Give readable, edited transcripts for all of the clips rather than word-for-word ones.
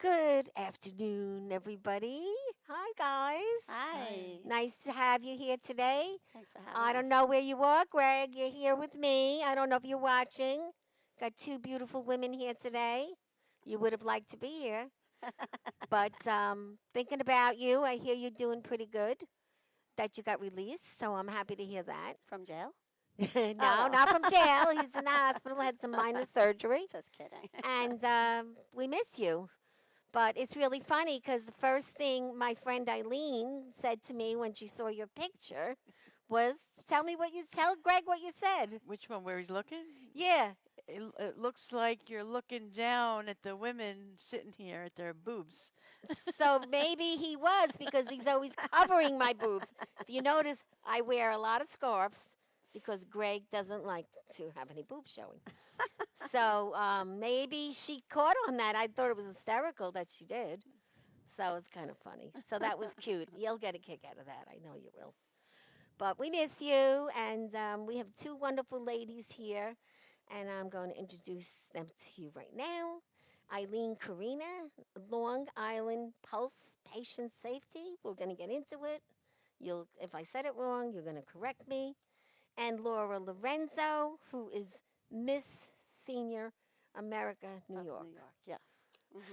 Good afternoon, everybody. Hi, guys. Hi. Hi. Nice to have you here today. Thanks for having I don't us. know where you are, Greg. You're here with me. I don't know if you're watching. Got two beautiful women here today. You would have liked to be here, but thinking about you, I hear you're doing pretty good. That you got released, so I'm happy to hear that. From jail? No, Oh, not from jail. no. He's in the hospital. Had some minor surgery, Just kidding. and we miss you. But it's really funny because the first thing my friend Eileen said to me when she saw your picture was, tell Greg what you said." Which one? Where he's looking? Yeah. It looks like you're looking down at the women sitting here at their boobs. So maybe he was because he's always covering my boobs. If you notice, I wear a lot of scarves because Greg doesn't like to have any boobs showing. So maybe she caught on that. I thought it was hysterical that she did. So it's kind of funny. So that was cute. You'll get a kick out of that. I know you will. But we miss you, and we have two wonderful ladies here, and I'm going to introduce them to you right now. Ilene Corina, Long Island Pulse Patient Safety. We're going to get into it. If I said it wrong, you're going to correct me. And Laura Lorenzo, who is Miss Senior America, New Oh, New York. York, yes.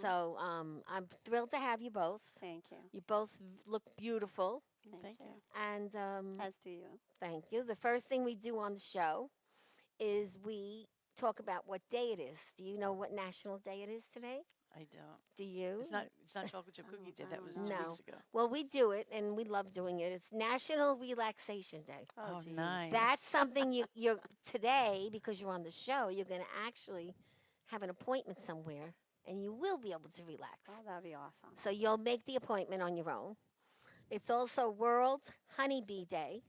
So I'm thrilled to have you both. Thank you. You both look beautiful, Thank Thank you. you. and As do you. thank you. The first thing we do on the show is we talk about what day it is. Do you know what national day it is today? I don't. Do It's you? not. It's not chocolate chip cookie day. I That don't was two know. weeks No. ago. Well, we do it, and we love doing it. It's National Relaxation Day. Oh, Oh, geez. That's nice. something you're today, because you're on the show, you're going to actually have an appointment somewhere, and you will be able to relax. Oh, that'd be awesome. So you'll make the appointment on your own. It's also World Honeybee Day,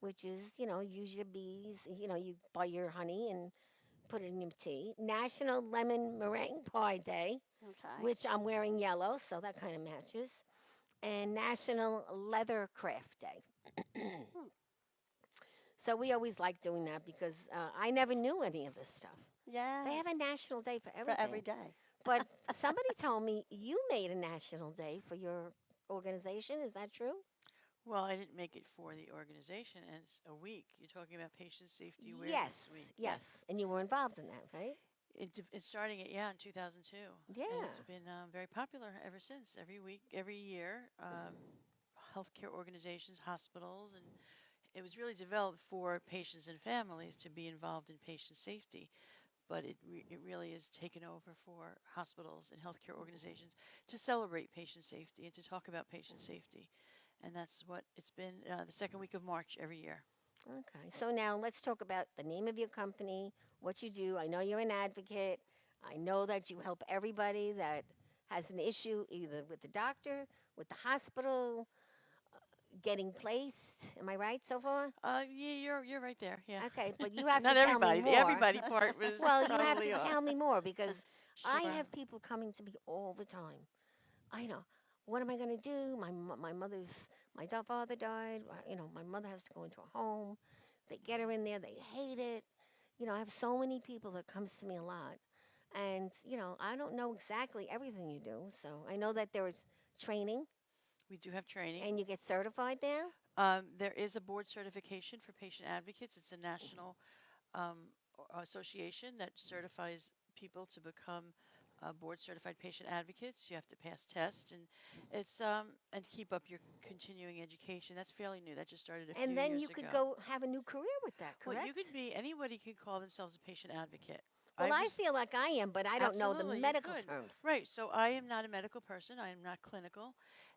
which is, use your bees. You buy your honey and put it in your tea. National Lemon Meringue Pie Day, Okay. which I'm wearing yellow, so that kind of matches. And National Leather Craft Day. Hmm. So we always like doing that because I never knew any of this stuff. They Yeah, have a national day for for every everything. day. But somebody told me you made a national day for your organization. Is that true? Well, I didn't make it for the organization, and it's a week. You're talking about Patient Safety Awareness Yes, Week. yes. Yes. And you were involved in that, right? It's starting it, yeah, in 2002, and it's Yeah. been very popular ever since. Every week, every year, healthcare organizations, hospitals, and it was really developed for patients and families to be involved in patient safety, but it really is taken over for hospitals and healthcare organizations to celebrate patient safety and to talk about patient safety. And that's what it's been the second week of March every year. Okay. So now let's talk about the name of your company, what you do. I know you're an advocate. I know that you help everybody that has an issue either with the doctor, with the hospital, getting placed. Am I right so far? Yeah, you're right there. Yeah. Okay, but you have to Not tell me everybody. The more. everybody part was Well, you have probably to off. tell me more because I Sure. have people coming to me all the time. I know. What am I going to do? My father died. My mother has to go into a home. They get her in there. They hate it. I have so many people that comes to me a lot. And, I don't know exactly everything you do. So I know that there is training We do have training. and you get certified there. There is a board certification for patient advocates. It's a national association that certifies people to become board certified patient advocates. You have to pass tests, and it's and keep up your continuing education. That's fairly new. That just started a few And then you years could ago. go have a new career with that, Well, you could correct? be anybody can call themselves a patient advocate. Well, I I was feel like I am, but I don't know the Absolutely, you medical could. terms. Right. So I am not a medical person. I am not clinical,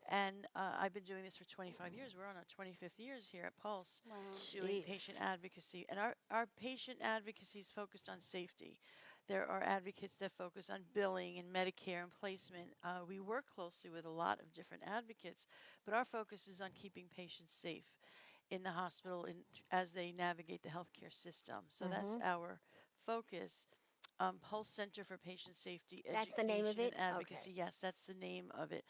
and I've been doing this for 25 years. We're on our 25th years here at Pulse, Wow. doing patient Jeez. advocacy, and our patient advocacy is focused on safety. There are advocates that focus on billing and Medicare and placement. We work closely with a lot of different advocates, but our focus is on keeping patients safe in the hospital as they navigate the healthcare system. So that's Mm-hmm. our focus. Pulse Center for Patient Safety That's the name of Education and it? Advocacy. Okay. Yes, that's the name of it.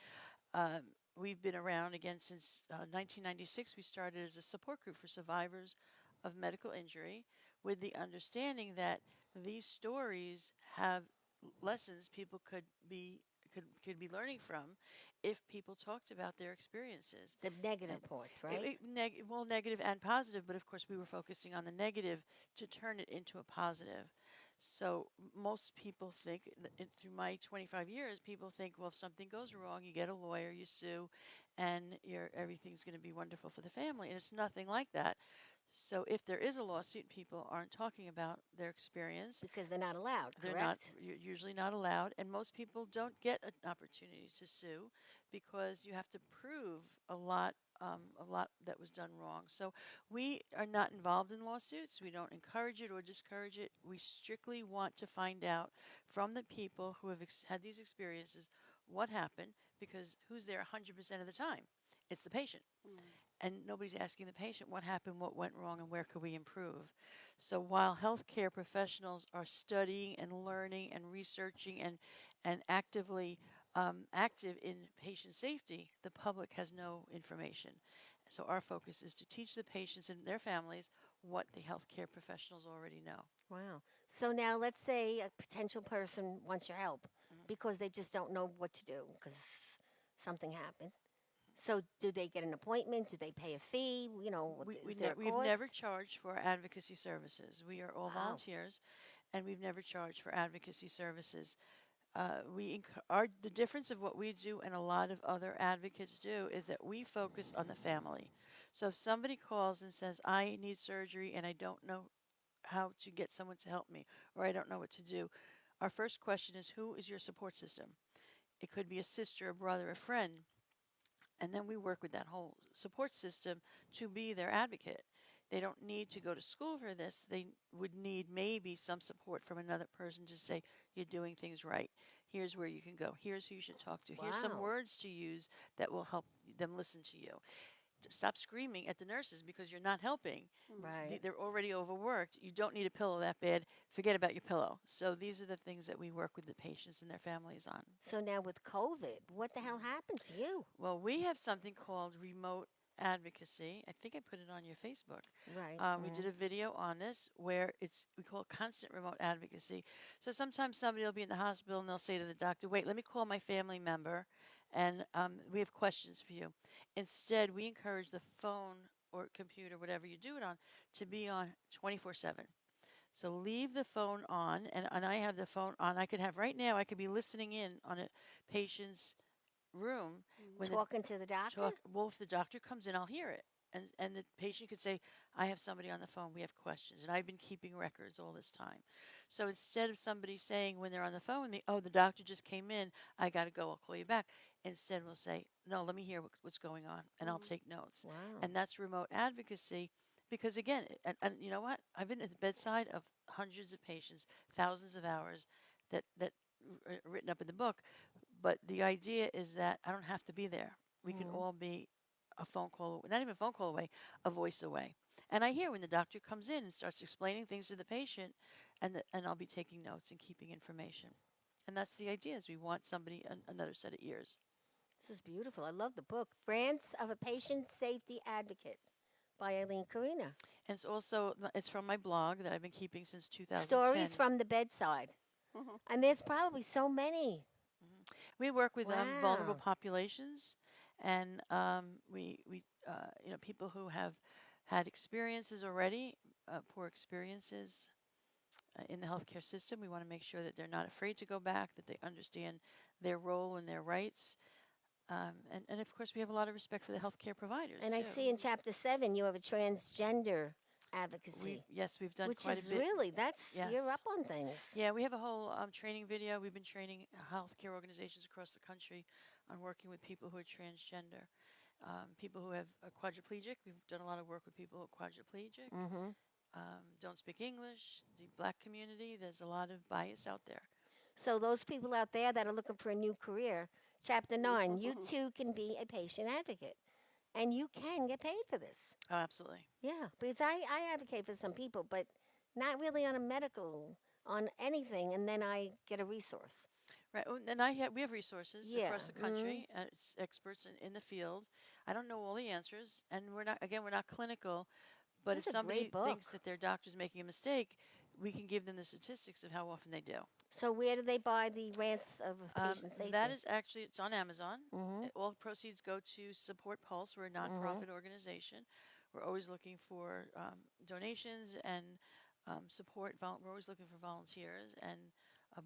We've been around again since 1996. We started as a support group for survivors of medical injury with the understanding that these stories have lessons people could be learning from if people talked about their experiences. The And negative parts, right? well, negative and positive, but of course we were focusing on the negative to turn it into a positive. So most people think, through my 25 years, people think, well, if something goes wrong, you get a lawyer, you sue, and everything's going to be wonderful for the family. And it's nothing like that. So if there is a lawsuit, people aren't talking about their experience. Because they're not allowed, They're not correct? usually not allowed, and most people don't get an opportunity to sue because you have to prove a lot that was done wrong. So we are not involved in lawsuits. We don't encourage it or discourage it. We strictly want to find out from the people who have had these experiences what happened, because who's there 100% of the time? It's the patient, Mm. and nobody's asking the patient what happened, what went wrong, and where could we improve. So while healthcare professionals are studying and learning and researching and actively active in patient safety, the public has no information. So our focus is to teach the patients and their families what the healthcare professionals already know. Wow. So now let's say a potential person wants your help Mhm. because they just don't know what to do because something happened. So do they get an appointment? Do they pay a fee? Is there a We've never cost? charged for our advocacy services. We are all Wow. volunteers, and we've never charged for advocacy services. The difference of what we do and a lot of other advocates do is that we focus on the family. So if somebody calls and says, I need surgery and I don't know how to get someone to help me, or I don't know what to do, our first question is, who is your support system? It could be a sister, a brother, a friend. And then we work with that whole support system to be their advocate. They don't need to go to school for this. They would need maybe some support from another person to say, you're doing things right. Here's where you can go. Here's who you should talk to. Here's some Wow. words to use that will help them listen to you. Stop screaming at the nurses because you're not helping. Mm. Right. They're already overworked. You don't need a pillow that bad. Forget about your pillow. So these are the things that we work with the patients and their families on. So now with COVID, what the hell happened to you? Well, we have something called remote advocacy. I think I put it on your Facebook. Right. We Yeah. did a video on this where we call it constant remote advocacy. So sometimes somebody will be in the hospital and they'll say to the doctor, wait, let me call my family member and we have questions for you. Instead, we encourage the phone or computer, whatever you do it on, to be on 24/7. So leave the phone on, and I have the phone on. I could have right now, I could be listening in on a patient's room when the Talking to the doctor? talk. Well, if the doctor comes in, I'll hear it, and the patient could say, "I have somebody on the phone. We have questions," and I've been keeping records all this time. So instead of somebody saying when they're on the phone with me, "Oh, the doctor just came in. I got to go. I'll call you back." Instead, we'll say, "No, let me hear what's going on, and I'll Mm. take notes." Wow. And that's remote advocacy, because again, and you know what? I've been at the bedside of hundreds of patients, thousands of hours that written up in the book, but the idea is that I don't have to be there. We can Mhm. all be a phone call, not even a phone call away, a voice away. And I hear when the doctor comes in and starts explaining things to the patient, and I'll be taking notes and keeping information. And that's the idea, is we want somebody, another set of ears. This is beautiful. I love the book. Brands of a Patient Safety Advocate by Ilene Corina. And it's from my blog that I've been keeping since 2010. Stories from the bedside. Mhm. And there's probably so many. We work with vulnerable Wow. populations, and people who have had experiences already, poor experiences in the healthcare system. We want to make sure that they're not afraid to go back, that they understand their role and their rights. And of course, we have a lot of respect for the healthcare providers And I too. see in chapter 7 you have a transgender advocacy, We've done which quite a is bit. really, Yes. you're up on things. Yeah, we have a whole training video. We've been training healthcare organizations across the country on working with people who are transgender, people who have a quadriplegic. We've done a lot of work with people who are quadriplegic, Hmm. don't speak English, the black community. There's a lot of bias out there. So those people out there that are looking for a new career, chapter 9, you too can be a patient advocate. And you can get paid for this. Oh, absolutely. Yeah, because I advocate for some people, but not really on a medical, on anything, and then I get a resource. Right. Oh, and we have resources Yeah. across the country, experts in the field. I don't know all the answers, and we're not clinical. But if This is a great somebody book. thinks that their doctor's making a mistake, we can give them the statistics of how often they do. So where do they buy the rants of patient safety? That is actually, it's on Amazon. Mm-hmm. All proceeds go to Support Pulse. We're a Mm-hmm. nonprofit organization. We're always looking for donations and support. We're always looking for volunteers and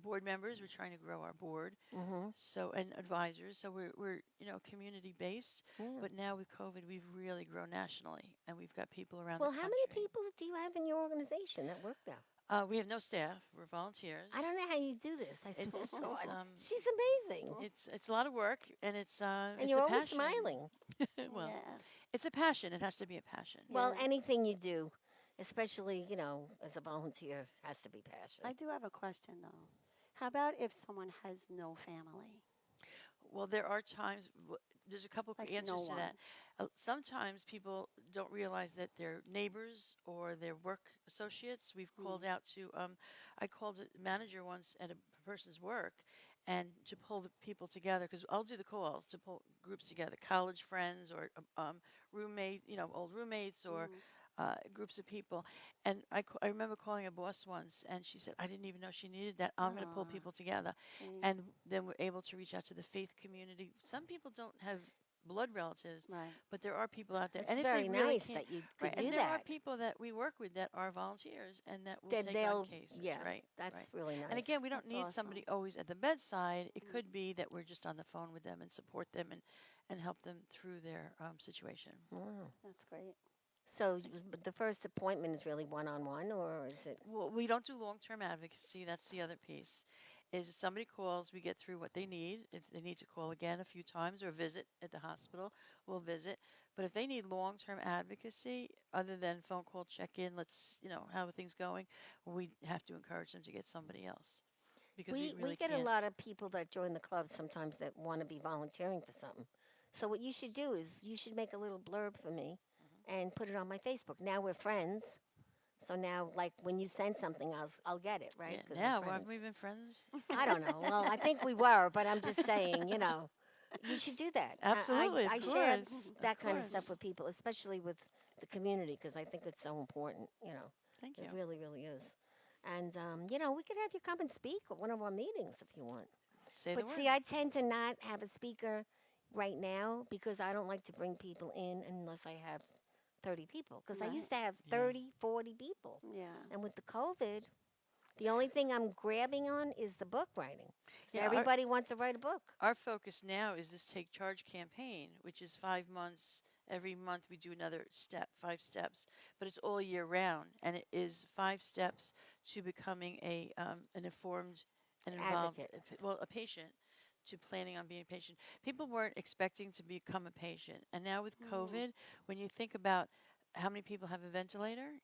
board members. We're trying to grow our board. Mm-hmm. So, and advisors. So we're community based. Yeah. But now with COVID, we've really grown nationally, and we've got people around Well, the how country. many people do you have in your organization that work there? We have no staff. We're volunteers. I don't know how you do this. I swear It's, to God. it's, She's amazing. it's a lot of work, and it's And it's you're a always passion. smiling. Well, Yeah. it's a passion. It has to be a passion. Well, Yeah. anything you do, especially, as a volunteer, has to be passion. I do have a question though. How about if someone has no family? Well, there are times. There's a couple Like answers no to one. that. Sometimes people don't realize that their neighbors or their work associates. We've called out to. I called a manager once at a person's work, and to pull the people together, because I'll do the calls to pull groups together, college friends or roommate, old roommates or Mm. groups of people. And I remember calling a boss once, and she said, I didn't even know she needed that. I'm going to pull Aw, people together. see? And then we're able to reach out to the faith community. Some people don't have blood relatives, Right. but there are people out there. It's And if very they really nice can't, that you right, could do and there are that. people that we work with that are volunteers and that will Then take they'll, on cases, yeah, right? that's Right. really nice. And again, we don't That's need awesome. somebody always at the bedside. It Mm. could be that we're just on the phone with them and support them and help them through their situation. Wow. That's great. So but the first appointment is really one-on-one, or is it? Well, we don't do long-term advocacy. That's the other piece. Is if somebody calls, we get through what they need. If they need to call again a few times or visit at the hospital, we'll visit. But if they need long-term advocacy, other than phone call, check-in, how are things going, we have to encourage them to get somebody else because we We really get a can't. lot of people that join the club sometimes that want to be volunteering for something. So what you should do is you should make a little blurb for me and put it on my Facebook. Now we're friends. So now, like, when you send something, I'll get it, right? Yeah, 'Cause we're now, friends. haven't we been friends? I don't know. Well, I think we were, but I'm just saying, you should do that. Absolutely, I of share course. that Of kind of stuff course. with people, especially with the community, because I think it's so important. Thank It you. really, really is. And, we could have you come and speak at one of our meetings if you want. Say the But word. see, I tend to not have a speaker right now because I don't like to bring people in unless I have 30 people. Because I Right. used to have Yeah. 30, 40 people. Yeah. And with the COVID, the only thing I'm grabbing on is the book writing. So Yeah, everybody wants to write a book. our focus now is this Take Charge campaign, which is 5 months. Every month we do another step, 5 steps, but it's all year round, and it is 5 steps to becoming an informed and involved, Advocate. a patient, to planning on being a patient. People weren't expecting to become a patient, and now with Mm. COVID, when you think about how many people have a ventilator,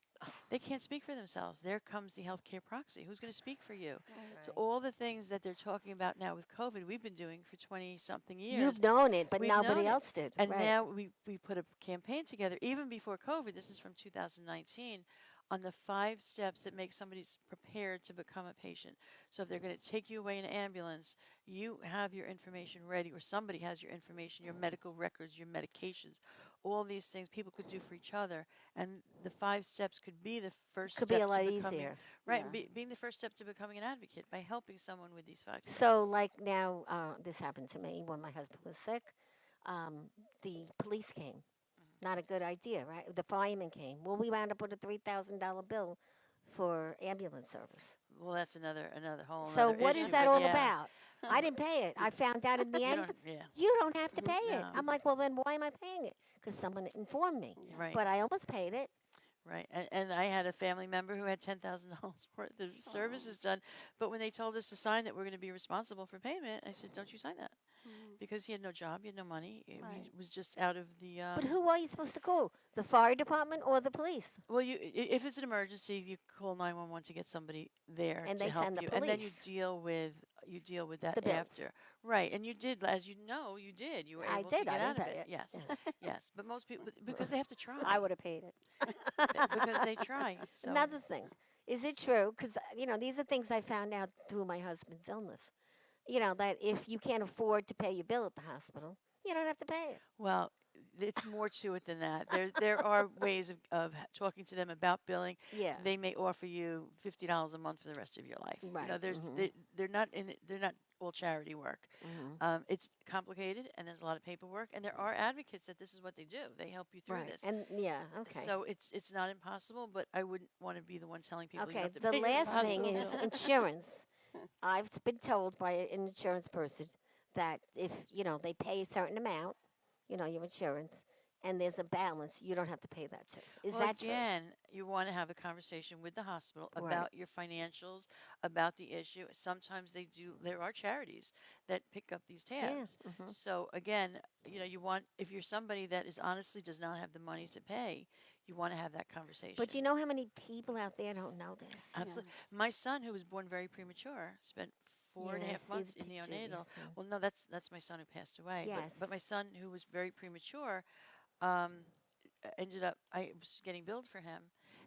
they can't speak for themselves. There comes the healthcare proxy. Who's going to speak for you? Right. So all the things that they're talking about now with COVID, we've been doing for 20 something years. You've known it, but We've nobody known it. else did. And right. now we put a campaign together, even before COVID. This is from 2019, on the 5 steps that make somebody prepared to become a patient. So if they're going to take you away in an ambulance, you have your information ready, or somebody has your information, your medical records, your medications, all these things people could do for each other. And the 5 steps could be the first Could be step a lot to becoming easier. right, Yeah. and being the first step to becoming an advocate by helping someone with these 5 steps. So, like now, this happened to me when my husband was sick. The police came. Not a good idea, right? The fireman came. Well, we wound up with a $3,000 bill for ambulance service. Well, that's another whole So nother what issue. is that but all yeah, about? I didn't pay it. I found out in the you end, don't. Yeah, you don't have to pay it. No. I'm like, well, then why am I paying it? Because someone informed me. Yeah. right. But I almost paid it. Right, and I had a family member who had $10,000 worth of services done, but when they told us to sign that we're going to be responsible for payment, I said, "Don't you sign that?" Mm. Because he had no job, he had no money, Right. he was just out of the. But who are you supposed to call? The fire department or the police? Well, if it's an emergency, you call 911 to get somebody there And to they help send the you, and then you police. deal with that The bills. after. Right, and you did, as you know, you did. You were I able did, to get I out didn't of pay it. it. Yes, yes, but most people because they have to try. I would have paid it. Because they try. So. Another thing, is it true? Because, these are things I found out through my husband's illness. That if you can't afford to pay your bill at the hospital, you don't have to pay it. Well, it's more to it than that. There are ways of talking to them about billing. Yeah. They may offer you $50 a month for the rest of your life. You know, Right. they're not in they're not all charity work. Hmm. It's complicated, and there's a lot of paperwork, and there are advocates that this is what they do. They help you through Right. this. And yeah. Okay. So it's not impossible, but I wouldn't want to be the one telling people you Okay. have to The pay your last thing hospital is bill. insurance. I've been told by an insurance person that if they pay a certain amount, your insurance, and there's a balance, you don't have to pay that too. Is Well, that true? again, you want to have a conversation with the hospital Right. about your financials, about the issue. Sometimes they do, there are charities that pick up these Yeah. tabs. Hmm. So, again, you want, if you're somebody that is honestly does not have the money to pay, you want to have that conversation. But you know how many people out there don't know this? Absolutely. Yes. My son, who was born very premature, spent four and a Yeah, I half see the months in picture of your neonatal. son. Well, no, that's my son who passed away. But Yes. my son, who was very premature, um, ended up I was getting billed for him,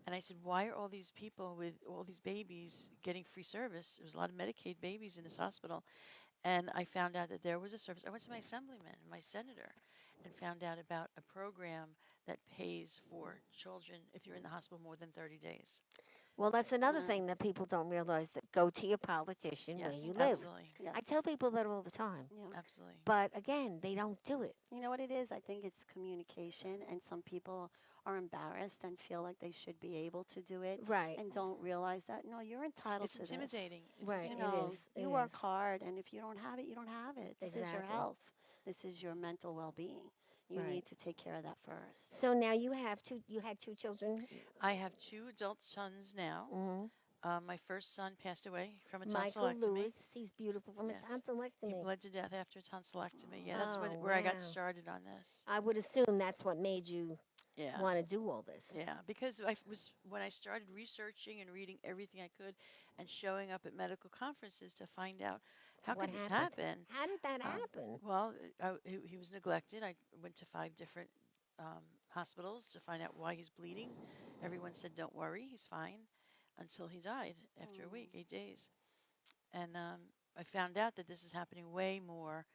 and I said, why are all these people with all these babies getting free service? There was a lot of Medicaid babies in this hospital, and I found out that there was a service. I went to my assemblyman, my senator, and found out about a program that pays for children if you're in the hospital more than 30 days. Well, that's another Mm, thing that people don't realize, that go to your politician where Yes, you live. absolutely, yes. I tell people that all the time. Yeah. absolutely. But again, they don't do it. You know what it is? I think it's communication, and some people are embarrassed and feel like they should be able to do it Right. and don't realize that, no, you're entitled It's to this. intimidating. It's Right. You It intimidating. know, is. It you is. work hard, and if you don't have it, you don't have it. This is your Exactly. health. This is your mental well-being. You Right. need to take care of that first. So now you have two. You had two children. I have two adult sons now. Hmm. My first son passed away from a Michael tonsillectomy. Lewis. He's beautiful from a Yes. He tonsillectomy. bled to death after a tonsillectomy. Yeah, that's Oh where I got wow. started on this. I would assume that's what made you Yeah. want to do all this. Yeah, because I was when I started researching and reading everything I could and showing up at medical conferences to find out how What could this happened? happen. How did that Um, happen? well, he was neglected. I went to 5 different hospitals to find out why he's bleeding. Everyone said, "Don't worry, he's fine," until he died after a week, Mm. 8 days. And I found out that this is happening way more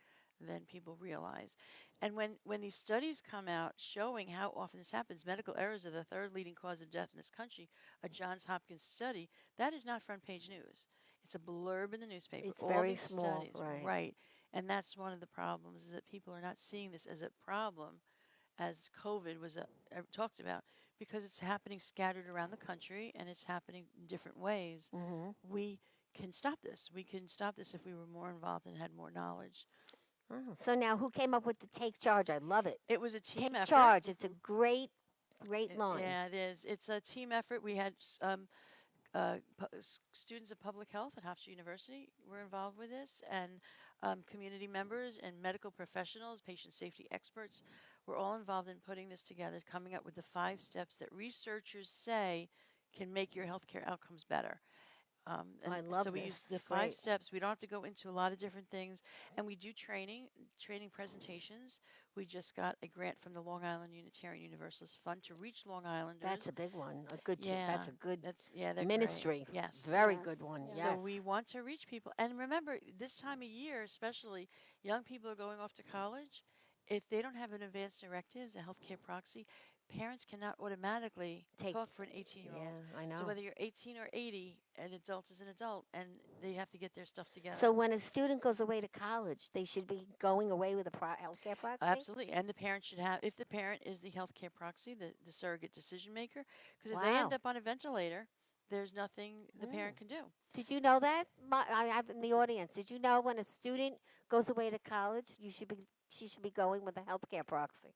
than people realize. And when these studies come out showing how often this happens, medical errors are the third leading cause of death in this country, a Johns Hopkins study, that is not front page news. It's a blurb in the newspaper. It's All very these small, studies, right? right. And that's one of the problems is that people are not seeing this as a problem as COVID was talked about because it's happening scattered around the country and it's happening in different ways. Mm-hmm. We can stop this. We can stop this if we were more involved and had more knowledge. Oh, so now who came up with the take charge? I love it. It was a team Take effort. charge. It's a great, great line. Yeah, it is. It's a team effort. We had students of public health at Hofstra University were involved with this, and community members and medical professionals, patient safety experts were all involved in putting this together, coming up with the 5 steps that researchers say can make your healthcare outcomes better. And I so love we this. use the It's five great. steps. We don't have to go into a lot of different things. And we do training presentations. We just got a grant from the Long Island Unitarian Universalist Fund to reach Long That's Islanders. a big one. A good. Yeah, That's a good they're great. ministry. Yes. Very Yes. good one. Yes. So Yes. we want to reach people. And remember, this time of year, especially young people are going off to college. If they don't have an advance directives, a healthcare proxy, parents cannot automatically Take. talk for an 18-year-old. Yeah, I So know. whether you're 18 or 80, an adult is an adult, and they have to get their stuff together. So when a student goes away to college, they should be going away with a healthcare proxy. Absolutely. And the parent should have, if the parent is the healthcare proxy, the surrogate decision maker, because if they end Wow. up on a ventilator, there's nothing the Mm. parent can do. Did you know that? I have in the audience. Did you know when a student goes away to college, she should be going with a healthcare proxy?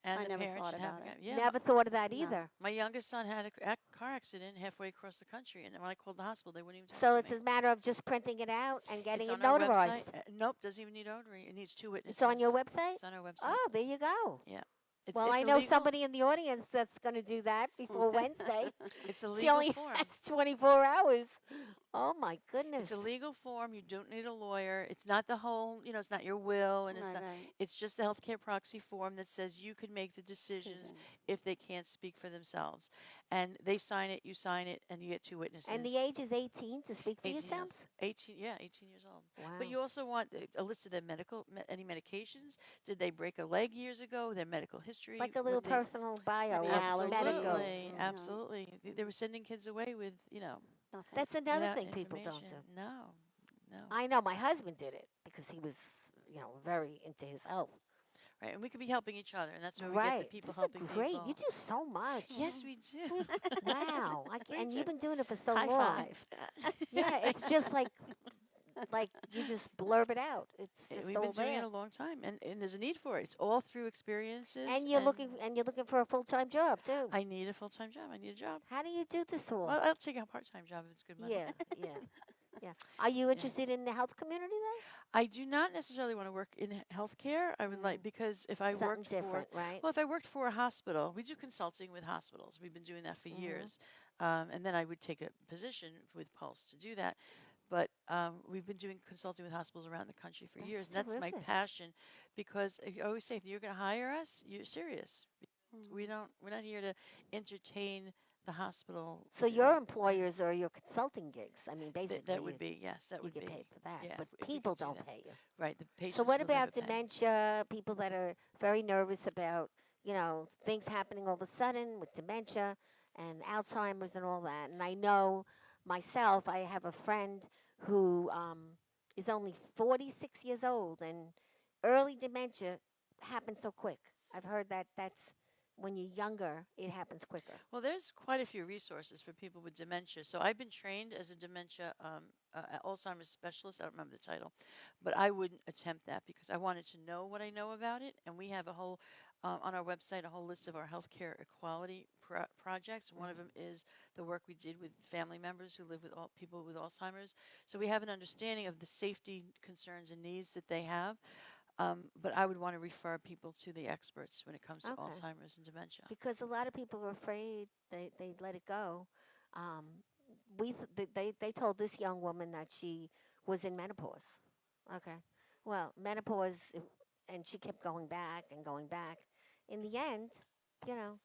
And I the never parent thought should have, about it. yeah. Never thought of that No. either. My youngest son had a car accident halfway across the country, and when I called the hospital, they wouldn't even talk So to it's me. a matter of just printing it out and getting It's it on our notarized. website. Nope, doesn't even need notary. It needs 2 witnesses. It's on your website? It's on our website. Oh, there you go. Yeah. Well, It's I a know legal, somebody in the audience that's going to do that before Wednesday. it's a She legal only form. has 24 hours. Oh my It's goodness. a legal form. You don't need a lawyer. It's not the whole, it's not your will, and it's Right, not. right. It's just the healthcare proxy form that says you can make the decisions Decisions. if they can't speak for themselves, and they sign it, you sign it, and you get two And the witnesses. age is 18 to speak for 18 years, yourselves? 18, yeah, 18 years old. But Wow. you also want a list of their any medications. Did they break a leg years ago? Their medical history. Like a little What they personal bio Any of allergies? medical. Absolutely, No, absolutely. They were sending kids away with, nothing. That's another without thing people don't information. do. No, no. I know my husband did it because he was, very into his health. Right, and we could be helping each other, and that's where we get the Right. people This is helping great. You people. do so much. Yes, we do. Wow. We And do. you've been doing it for so High long. five. Yeah, it's just like you just blurb it out. It's just We've been all doing it there. a long time, and there's a need for it. It's all through experiences, And you're and looking for a full-time job too. I need a full-time job. I need a job. How do you do this all? Well, I'll take a part-time job if it's good money. Yeah, yeah, yeah. Are you Yeah. interested in the health community though? I do not necessarily want to work in healthcare. I would like, because if I Something worked for, different, right? well, if I worked for a hospital, we do consulting with hospitals. We've been doing that for Hmm. years. And then I would take a position with Pulse to do that. But we've been doing consulting with hospitals around the country for That's years, and that's my terrific. passion. Because I always say, if you're going to hire us, you're serious. We Mhm. don't. We're not here to entertain the hospital. So your employers are your consulting gigs. I mean, That basically, would be, yes, that you would get be, paid for that, yeah, but if we people could do don't that. pay you. Right, the So patients what will never about pay. dementia? People that are very nervous about, things happening all of a sudden with dementia and Alzheimer's and all that. And I know myself, I have a friend who is only 46 years old, and early dementia happens so quick. I've heard that that's when you're younger, it happens quicker. Well, there's quite a few resources for people with dementia. So I've been trained as a dementia Alzheimer's specialist. I don't remember the title, but I wouldn't attempt that because I wanted to know what I know about it. And we have a whole on our website a whole list of our healthcare equality projects. One of them is the work we did with family members who live with all people with Alzheimer's. So we have an understanding of the safety concerns and needs that they have. But I would want to refer people to the experts when it comes to Okay. Alzheimer's and dementia. Because a lot of people are afraid they let it go. Um, they told this young woman that she was in menopause. Okay, well, menopause, and she kept going back and going back. In the end, you know,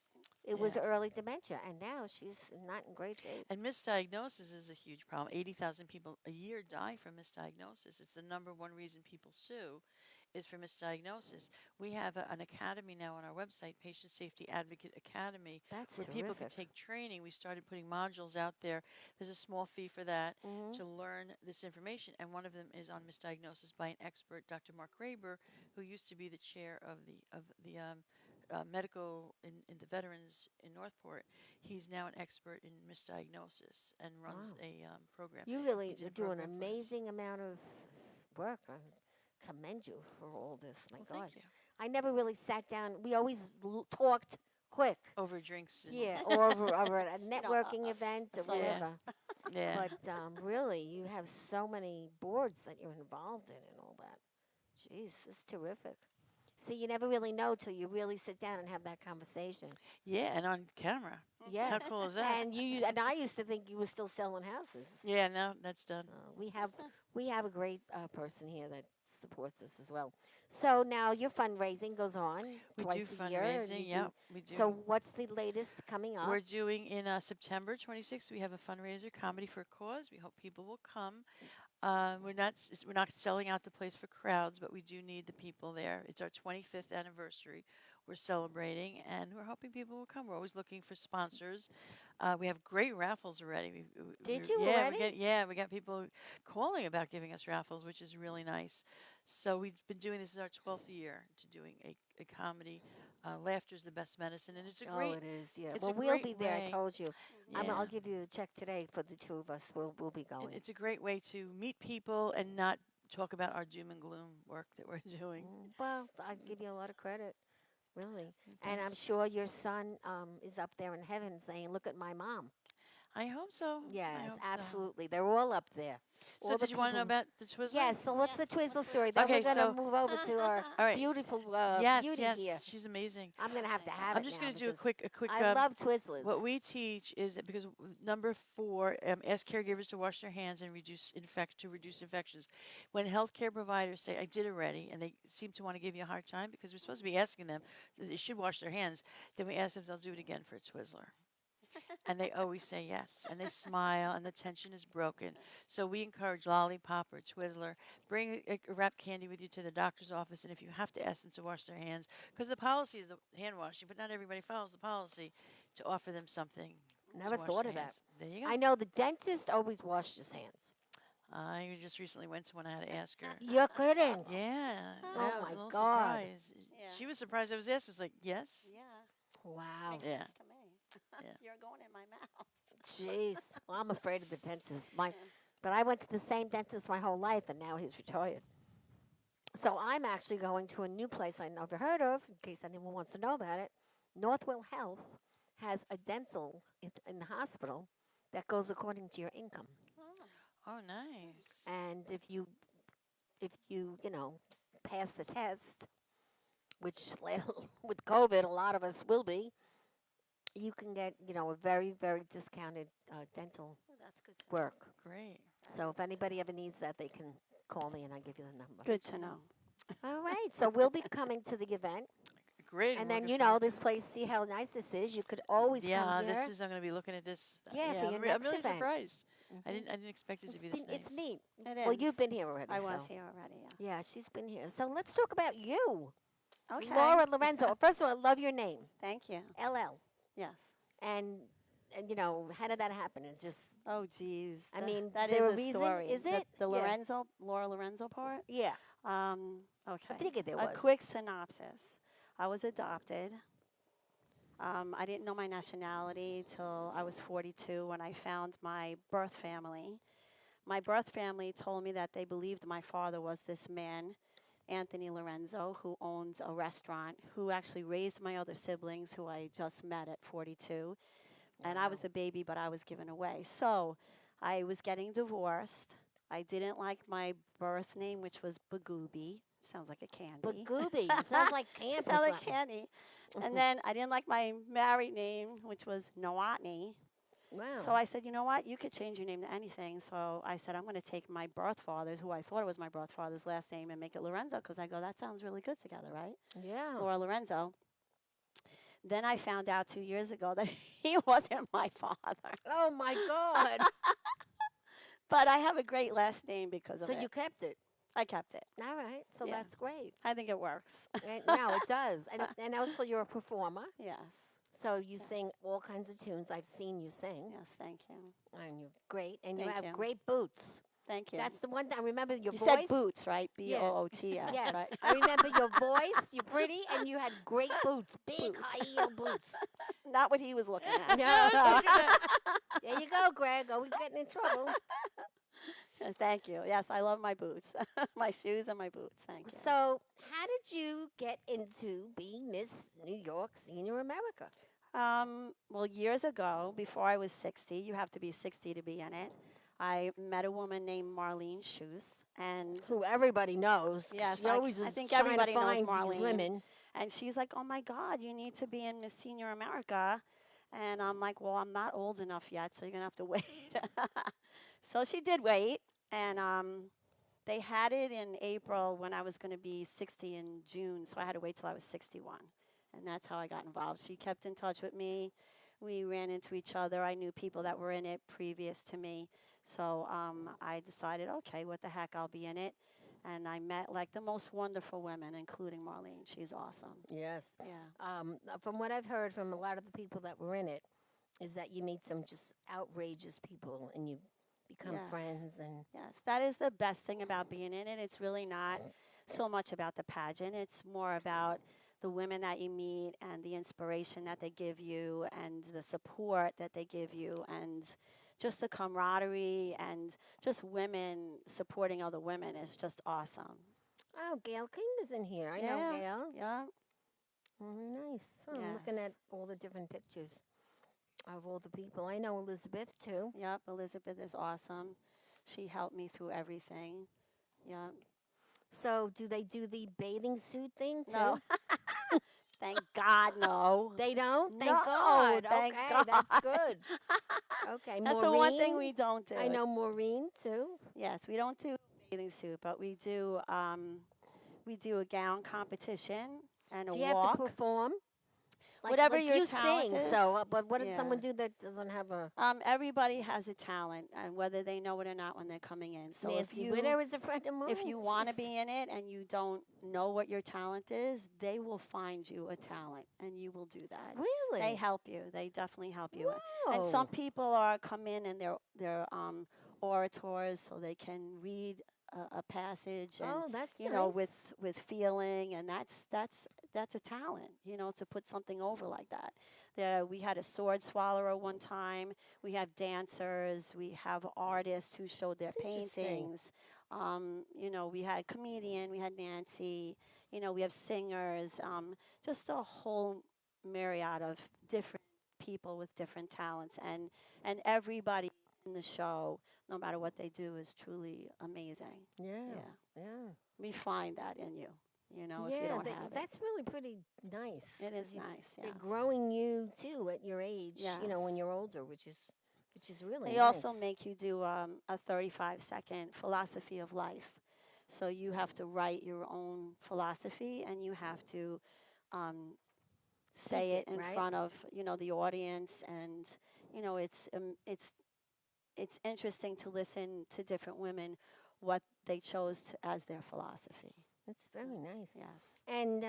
it was Yeah. early dementia, and now she's not in great shape. And misdiagnosis is a huge problem. 80,000 people a year die from misdiagnosis. It's the number one reason people sue is for misdiagnosis. We have an academy now on our website, Patient Safety Advocate Academy, That's where people could terrific. take training. We started putting modules out there. There's a small fee for that Hmm. to learn this information, and one of them is on misdiagnosis by an expert, Dr. Mark Graber, who used to be the chair of the medical in the veterans in Northport. He's now an expert in misdiagnosis and runs Wow, a program. you He really did a do an program for us. amazing amount of work. I commend you for all this. My Well, God. thank you. I never really sat down. We always talked quick. Over drinks and Yeah, or over at a You know, networking event a or solo. yeah, whatever. yeah. But really, you have so many boards that you're involved in and all that. Jeez, it's terrific. See, you never really know till you really sit down and have that conversation. Yeah, and on camera. Yeah, How cool is that? and I used to think you were still selling houses. Yeah, no, that's done. We have a great person here that supports us as well. So now your fundraising goes on We twice do a year, and you fundraising. do. Yep, we do. So what's the latest coming up? We're doing in September 26th. We have a fundraiser, Comedy for a Cause. We hope people will come. We're not selling out the place for crowds, but we do need the people there. It's our 25th anniversary. We're celebrating, and we're hoping people will come. We're always looking for sponsors. We have great raffles already. Did you Yeah, already? we got people calling about giving us raffles, which is really nice. So we've been doing this is our 12th year to doing a comedy. Laughter is the best medicine, and Oh, it is. Yeah. it's a Well, we'll great be there. I way. told you. I'll Yeah. give you a check today for the two of us. We'll be And going. it's a great way to meet people and not talk about our doom and gloom work that we're doing. Well, I give you a lot of credit, really. And I'm Thanks. sure your son is up there in heaven saying, "Look at my mom." I hope so. I Yes, hope so. absolutely. They're all up there. So All the did you want to know people. about the Twizzler? Yes, so what's Yes. the What's Twizzle the story? Then we're Okay, going to so move over to our all right. beautiful Yes, beauty here. yes, she's amazing. I'm going to have to have I'm it just now going to do because a quick. I love Twizzlers. What we teach is that because number 4, ask caregivers to wash their hands and reduce infections. When healthcare providers say I did already, and they seem to want to give you a hard time because we're supposed to be asking them that they should wash their hands, then we ask if they'll do it again for a Twizzler. And they always say yes, and they smile, and the tension is broken. So we encourage lollipop or Twizzler. Bring a wrapped candy with you to the doctor's office, and if you have to ask them to wash their hands, because the policy is the hand washing, but not everybody follows the policy, to offer them something to Never wash thought their of that. hands. There you go. I know the dentist always washed his hands. I just recently went to one. I had to ask her. You're kidding. Yeah, Oh I was my a little God. surprised. Yeah. She was surprised I was asking. I was like, yes. Yeah. Wow. Makes Yeah. sense to me. Yeah. You're going in my mouth. Jeez. Well, I'm afraid of the dentist. Yeah. But I went to the same dentist my whole life, and now he's retired. So I'm actually going to a new place I never heard of, in case anyone wants to know about it. Northwell Health has a dental in the hospital that goes according to your income. Oh. Oh, nice. And if you pass the test, which with COVID a lot of us will be, you can get a very very discounted dental Well, that's good to know. work. Great. That So is if anybody ever needs that, they can call me and I give you the number. good to know. All right. So we'll be coming to the event, Great. and we're then looking forward to this it. place. See how nice this is. You could always Yeah, come here. I'm going to be looking at this. Yeah, for your I'm next really event. surprised. Mhm. I didn't expect it to be this nice. It's neat. It Well, is. you've been here already. I was so. here already. Yeah. Yeah, she's been here. So let's talk about you, Okay. Laura Lorenzo. First of all, I love your name, Thank you. LL. Yes. And how did that happen? It's just Oh, geez. I mean, that is is there a a reason? story. Is The, it? the Yeah. Lorenzo, Laura Lorenzo part? Yeah, Okay. I figured there A was. quick synopsis. I was adopted. I didn't know my nationality till I was 42 when I found my birth family. My birth family told me that they believed my father was this man, Anthony Lorenzo, who owns a restaurant, who actually raised my other siblings, who I just met at 42. And I was the baby, but I was given away. So I was getting divorced. I didn't like my birth name, which was Bagooby. Sounds like a candy. Bagooby. Sounds like camp. It sounded like candy. And then I didn't like my married name, which was Noatney. Wow. So I said, you know what? You could change your name to anything. So I said, I'm going to take my birth father's, who I thought it was my birth father's last name, and make it Lorenzo, because I go, that sounds really good together, right? Yeah. Laura Lorenzo. Then I found out 2 years ago that he wasn't my father. Oh my God. But I have a great last name because of So it. you kept it. I kept it. All right. So Yeah. that's great. I think it works. No, it does. And also you're a performer. Yes. So you sing all kinds of tunes. I've seen you sing. Yes, thank you. And you're great. And you Thank have you. great boots. Thank you. That's the one thing I remember your you voice. said boots, right? Yeah. B-O-O-T-S, Yes. right? I remember your voice. You're pretty and you had great boots. Big Boots. high heel boots. Not what he was looking at. No. There you go, Greg. Always getting in trouble. Thank you. Yes, I love my boots. My shoes and my boots. Thank you. So how did you get into being Miss New York Senior America? Well, years ago, before I was 60, you have to be 60 to be in it. I met a woman named Marlene Shoes, and Who everybody knows. 'Cause Yes, she always I is think trying everybody to knows find Marlene. these women. and she's like, "Oh my God, you need to be in Miss Senior America," and I'm like, "Well, I'm not old enough yet, so you're gonna have to wait." So she did wait, and they had it in April when I was going to be 60 in June, so I had to wait till I was 61. And that's how I got involved. She kept in touch with me. We ran into each other. I knew people that were in it previous to me. So I decided, okay, what the heck, I'll be in it. And I met like the most wonderful women, including Marlene. She's awesome. Yes. Yeah. From what I've heard from a lot of the people that were in it, is that you meet some just outrageous people and you become Yes. friends and Yes, that is the best thing about being in it. It's really not so much about the pageant. It's more about the women that you meet and the inspiration that they give you and the support that they give you and just the camaraderie and just women supporting other women is just awesome. oh, Gail King is in here. I know Yeah. Gail. Yeah. Very nice. Oh, I'm looking Yes. at all the different pictures. Of all the people, I know Elizabeth too. Yep, Elizabeth is awesome. She helped me through everything. Yeah. So, do they do the bathing suit thing No, too? thank God, no. They don't? Thank No, God. thank Okay, God. that's good. Okay, That's the one thing Maureen. we don't do. I know Maureen too. Yes, we don't do bathing suit, but we do a gown competition and a Do you have to walk. perform? Whatever Like your you talent sing, is. so but what does Yeah. someone do that doesn't have a Everybody has a talent, and whether they know it or not when they're coming in. So Nancy Witter is a friend of if mine. you want to She's be in it and you don't know what your talent is, they will find you a talent, and you will do that. They really? help you. They definitely help you. And some Whoa. people are come in and they're orators, so they can read a passage and Oh, that's with nice. feeling, and that's a talent, to put something over like that. We had a sword swallower one time. We have dancers. We have artists who showed their It's interesting. paintings. We had a comedian. We had Nancy. We have singers. Just a whole myriad of different people with different talents, and everybody in the show, no matter what they do, is truly amazing. Yeah. Yeah, Yeah. we find that in you. If you Yeah, don't have it, that's really pretty nice it is because nice. they're Yes. growing you too at your age. When Yes. you're older, which is really They nice. also make you do a 35-second philosophy of life. So you have to write your own philosophy, and you have to um, Speak say it, it in right? front of the audience, and it's interesting to listen to different women what they chose as their philosophy. That's very nice. Yes. And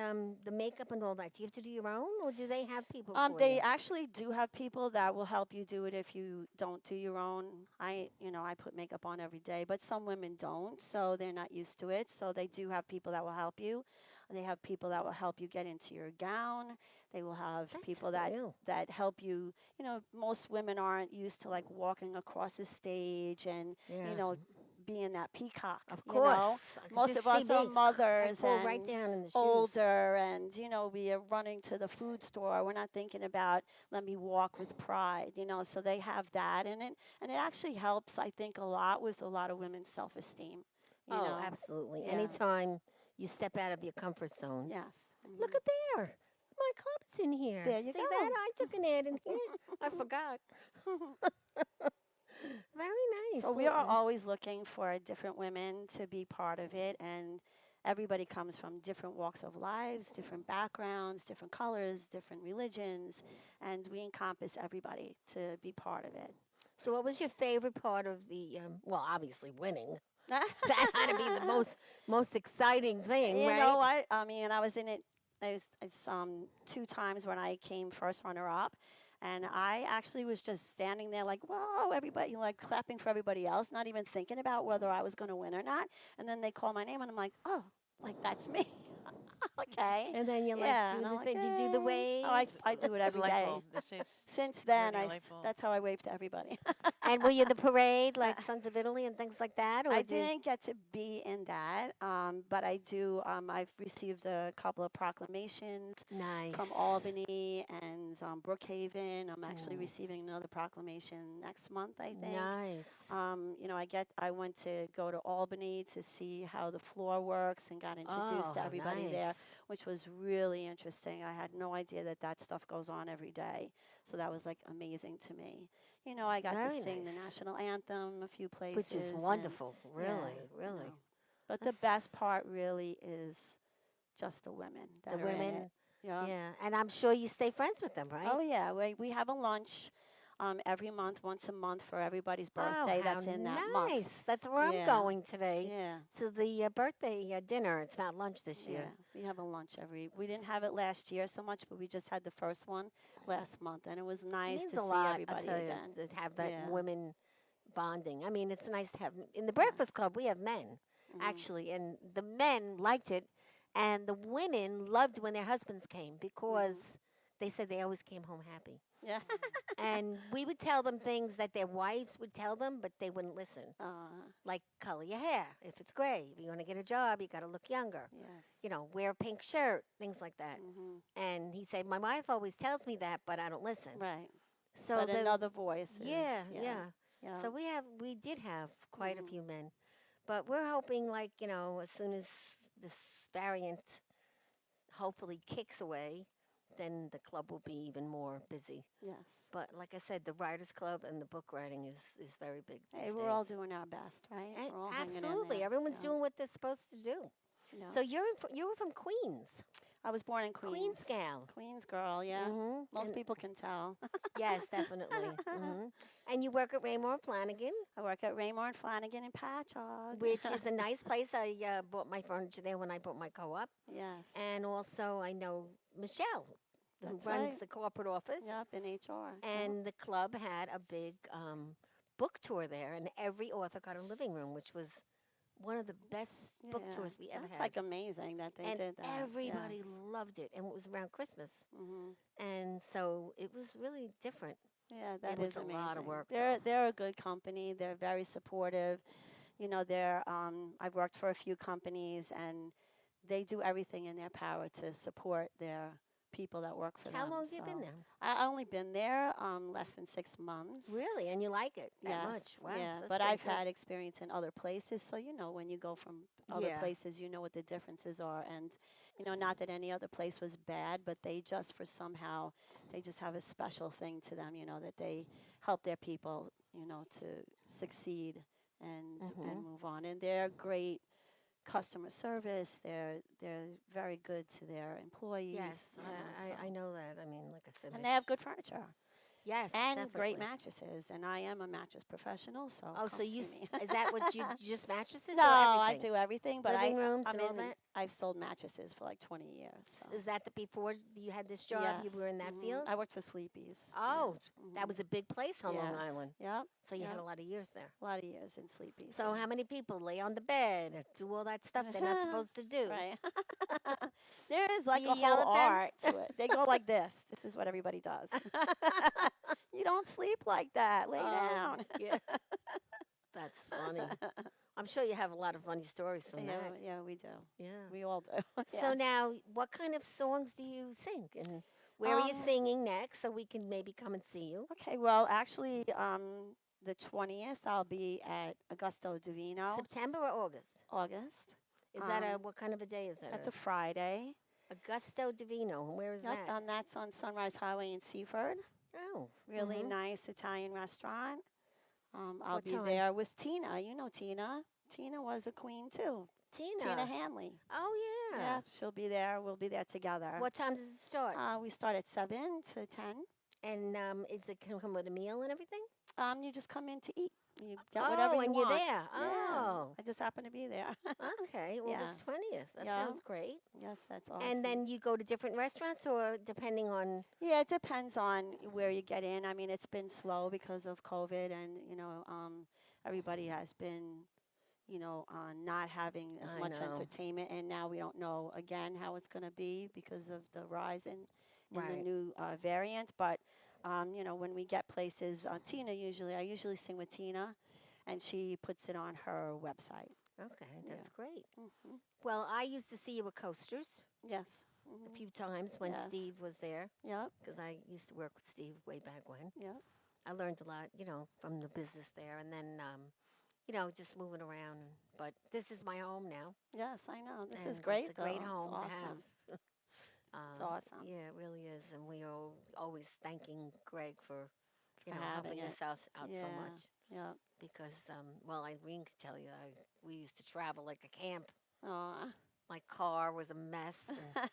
the makeup and all that, do you have to do your own, or do they have people for They you? actually do have people that will help you do it if you don't do your own. I put makeup on every day, but some women don't, so they're not used to it. So they do have people that will help you. They have people that will help you get into your gown. They will have That's people that cool. that help you. Most women aren't used to like walking across the stage and Yeah. being that peacock. Of course. I could Most just of see us are me. I mothers fall right and down in the shoes. older, and we are running to the food store. We're not thinking about let me walk with pride. So they have that, and it actually helps, I think, a lot with a lot of women's self-esteem. you Oh, know absolutely. yeah. Anytime you step out of your comfort zone. Yes. Look at there. My club's in here. There you See that? go. I took an ad in here. I forgot. Very nice. So we are always looking for different women to be part of it, and everybody comes from different walks of lives, different backgrounds, different colors, different religions, and we encompass everybody to be part of it. So, what was your favorite part of the? Well, obviously winning. That had to be the most exciting thing, You right? know what? I mean, I was in it. It's two times when I came first runner up, and I actually was just standing there like, whoa, everybody, like clapping for everybody else, not even thinking about whether I was going to win or not. And then they call my name, and I'm like, oh, like that's me. Okay, And then you like yeah, do and I'm the like, thing. Did you do the hey. Oh, wave? I do it The every light day. bulb. They say it's Since then, turning a light bulb. that's how I wave to everybody. And were you in the parade like Sons of Italy and things like that, or I did? didn't get to be in that, but I do. I've received a couple of proclamations Nice. from Albany and Brookhaven. I'm actually Mm, receiving another proclamation next month, I think. nice. I went to go to Albany to see how the floor works and got Oh, introduced to how everybody nice. there, which was really interesting. I had no idea that stuff goes on every day, so that was like amazing to me. I got to Very sing the nice. national anthem a few Which is places, and wonderful. yeah, Really, you really. know. But the That's best part really is just the women the that are in it. women. Yeah. Yeah, and I'm sure you stay friends with them, right? Oh yeah, we have a lunch every month, once a month for everybody's Oh, birthday how that's in that month. nice. That's where I'm Yeah. going today Yeah. to the birthday dinner. It's not lunch this year. Yeah. We have a lunch we didn't have it last year so much, but we just had the first one last month, and it was It nice means to a see lot, I'll everybody tell you, again. to have that Yeah. women bonding. I mean, it's nice to have. In the Yeah. Breakfast Club, we have men, Mhm. actually, and the men liked it, and the women loved when their husbands came because Mhm. they said they always came home happy. Yeah. And we would tell them things that their wives would tell them, but they wouldn't listen. uh, Like color your hair if it's gray. If you want to get a job, you got to look younger. yes. Wear a pink shirt, things like that. Mhm. And he said, my wife always tells me that, but I don't listen. Right. So but in the other voices. yeah, Yeah. yeah. Yeah. So we did have quite a Mhm. few men, but we're hoping like as soon as this variant hopefully kicks away, then the club will be even more busy. Yes. But like I said, the writers club and the book writing is very big Hey, these we're days. all doing our best, right? And We're all hanging in absolutely, there. everyone's Yeah. doing what they're supposed to do. Yeah. So you were from Queens, I was born in Queens Queens. gal. Queens girl, yeah. Most And people can tell. yes, definitely. And you work at Raymore and Flanagan, I work at Raymore and Flanagan in Patchogue. which is a nice place. I bought my furniture there when I bought my co-op, Yes, and also I know Michelle, who that's runs right. the corporate office. Yep, in HR. Yep. And the club had a big book tour there, and every author got a living room, which was one of the best book Yeah, tours we ever that's had. like amazing that they And did that. everybody Yes. loved it, and it was around Christmas, Mhm. and so it was really different. Yeah, It that was is a lot of amazing. work, They're though. they're a good company. They're very supportive. You know, I've worked for a few companies and they do everything in their power to support their people that work for How them. long have you So been there? I only been there less than 6 months. Really, and you like it that Yes, much? Wow, yeah, that's but pretty I've good. had experience in other places, so when you go from other Yeah. places, you know what the differences are, and not that any other place was bad, but they just for somehow they just have a special thing to them, that they help their people, to succeed and Mhm. move on, and they're great customer service. They're very good to their employees, Yes, so I know that. I mean, like I said, and they have good furniture yes, and great definitely. mattresses. And I am a mattress professional, so Oh, so come see me. is that what you just mattresses No, or I everything? do everything, but Living rooms I'm and all in. that? I've sold mattresses for like 20 years. So Is that the before you had this job? yes, You were in that field? I worked for Sleepy's. Yeah. Oh, that was a big place on Long Yes. Island. Yep. So you had Yep. a lot of years there. A lot of years in Sleepy's. So how many people lay on the bed and do all that stuff they're not supposed to do? Right. There is Do like you a yell whole at them? art to it. They go like this. This is what everybody does. You don't sleep like that. Lay down. Yeah, that's funny. I'm sure you have a lot of funny stories from Yeah, that. yeah, we do. Yeah. We all do. So Yes. now, what kind of songs do you sing, and where are you Um, singing next, so we can maybe come and see you? okay, well, actually, the 20th, I'll be at Augusto Divino, September or August? August. Is that a Um, what kind of a day is that? that's a Friday. Augusto Divino. Where is Yep, that? and that's on Sunrise Highway in Seaford. Oh, Really nice Italian restaurant. I'll what be time? there with Tina. You know Tina. Tina was a queen too. Tina Tina. Hanley. Oh yeah. Yeah, she'll be there. We'll be there together. What time does it start? We start at 7 to 10. And is it can come with a meal and everything? You just come in to eat. You get whatever Oh, you and you're want. there. Yeah, Oh, I just happen to be there. okay. Yes. August 20th. That Yeah. sounds great. Yes, that's And awesome. then you go to different restaurants, or depending on. Yeah, it depends on where you get in. I mean, it's been slow because of COVID, and everybody has been, not having as I much know. entertainment, and now we don't know again how it's going to be because of the rise in the Right. new variant. But when we get places, I usually sing with Tina, and she puts it on her website. Okay, Yeah. that's great. Hmm. Well, I used to see you at Coasters Yes. a Hmm. few times when Yes. Steve was there, Yep. because I used to work with Steve way back when. Yep. I learned a lot, from the business there, and then, just moving around. But this is my home now, Yes, I know. This and is it's great, a great though. It's home to awesome. have. It's awesome Yeah, it really is, and we are always thanking Greg for, for having helping it. us out so Yeah. much. Yep. Because, well, Irene could tell you, we used to travel like a camp. Aw. My car was a mess, and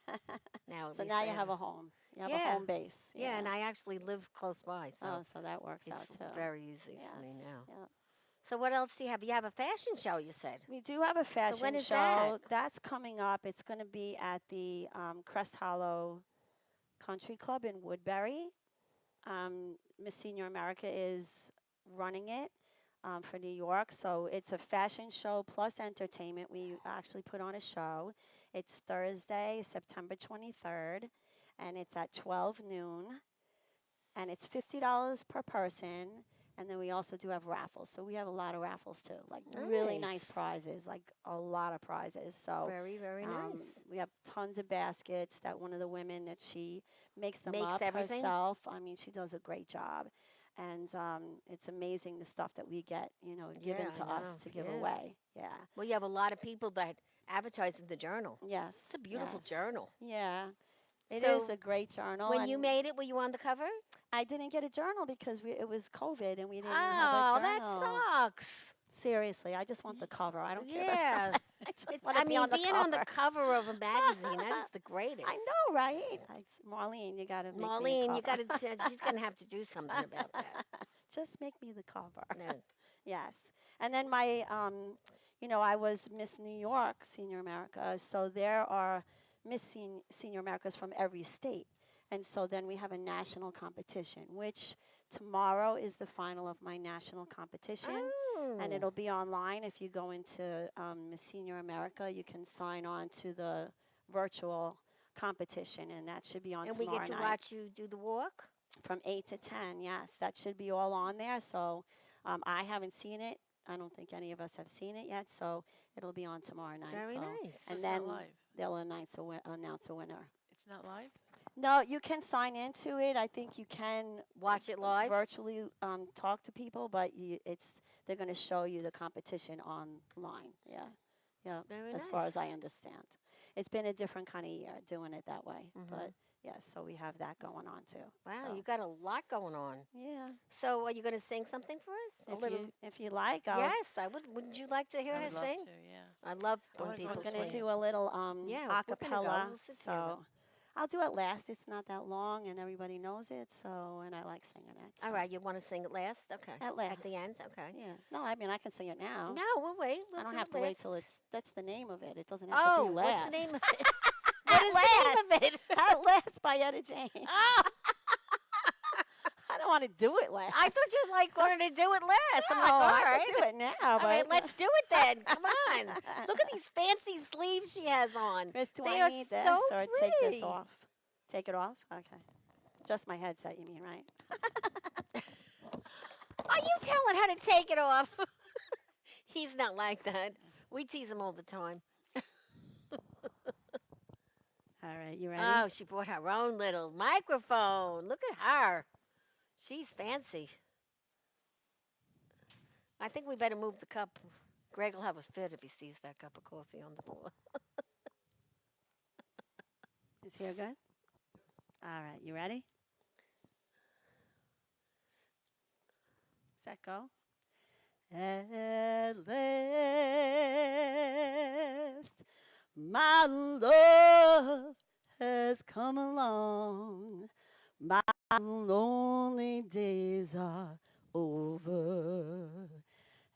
now at So least now I you have have a home. You have a yeah, home base. yeah, and Yeah. I actually live close by, so Oh, so that works it's out too. very easy for me Yes. now. Yep. So what else do you have? You have a fashion show, you said. We do have a So when fashion is that? show that's coming up. It's going to be at the Crest Hollow Country Club in Woodbury. Miss Senior America is running it for New York. So it's a fashion show plus entertainment. We actually put on a show. It's Thursday, September 23rd, and it's at 12 noon. And it's $50 per person. And then we also do have raffles. So we have a lot of raffles too, like really nice Nice. prizes, like a lot of prizes. So Very, very nice. we have tons of baskets that one of the women that she makes them Makes up everything. herself. I mean, she does a great job. And it's amazing the stuff that we get, Yeah, given I to us know. to give Yeah. away. Yeah. Well, you have a lot of people that advertise in the journal. Yes. It's a beautiful Yes. journal. Yeah. It is So a great journal. when you And made it, were you on the cover? I didn't get a journal because it was COVID and we didn't have a Oh, that journal. sucks. Seriously, I just want the cover. I don't care. Yeah. I just It's, want I to be mean, on the being on the cover. cover of a magazine, that is the greatest. I know, right? Marlene, you got to make me a Marlene, you got cover. to, she's going to have to do something about that. Just make me the cover. No. Yes. And then I was Miss New York, Senior America. So there are Senior Americas from every state. And so then we have a national competition, which tomorrow is the final of my national competition. And Oh. it'll be online. If you go into Miss Senior America, you can sign on to the virtual competition, and that should be on And we tomorrow get to night watch you do the walk? from 8 to 10. Yes, that should be all on there. So I haven't seen it. I don't think any of us have seen it yet. So it'll be on tomorrow night. Very So nice. So and it's then not live. they'll announce a winner. It's not live. No, you can sign into it. I think you can Watch it live? virtually talk to people, but they're going to show you the competition online. Yeah, yeah. Very As far as nice. I understand, it's been a different kind of year doing it that way. Mhm. But yes, so we have that going on too. Wow, So, you got a lot going on. yeah. So, are you going to sing something for us? If you like, Yes, I would. Wouldn't you like to hear I her would love sing? to. Yeah. I love I when wanna go people I'm on going to sing. swing. do a little Yeah, we're gonna go. acapella. We'll sit together. So I'll do it last. It's not that long, and everybody knows it. So and I like singing it. So. All right, you want to sing it last? Okay. At last. At the end? Okay. Yeah. No, I mean I can sing it now. No, we'll wait. We'll I don't do have it to wait last. till that's the name of it. It doesn't have to Oh, be what's last. the name of it? What is the name of it? At Last by Etta James. Oh, I don't want to do it last. I thought you wanted to do it last. I'm like, No, all I right. can do it now. All but right, let's do it then. Come on. Look at these fancy sleeves she has on. Chris, do They I are need this so or take this pretty. off? Take it off? Okay. Just my headset, you mean, right? Are you telling her to take it off? He's not like that. We tease him all the time. All right, you ready? Oh, she bought her own little microphone. Look at her. She's fancy. I think we better move the cup. Greg will have a fit if he sees that cup of coffee on the floor. Is here good? All right, you ready? Set go. At last, my love has come along. My lonely days are over.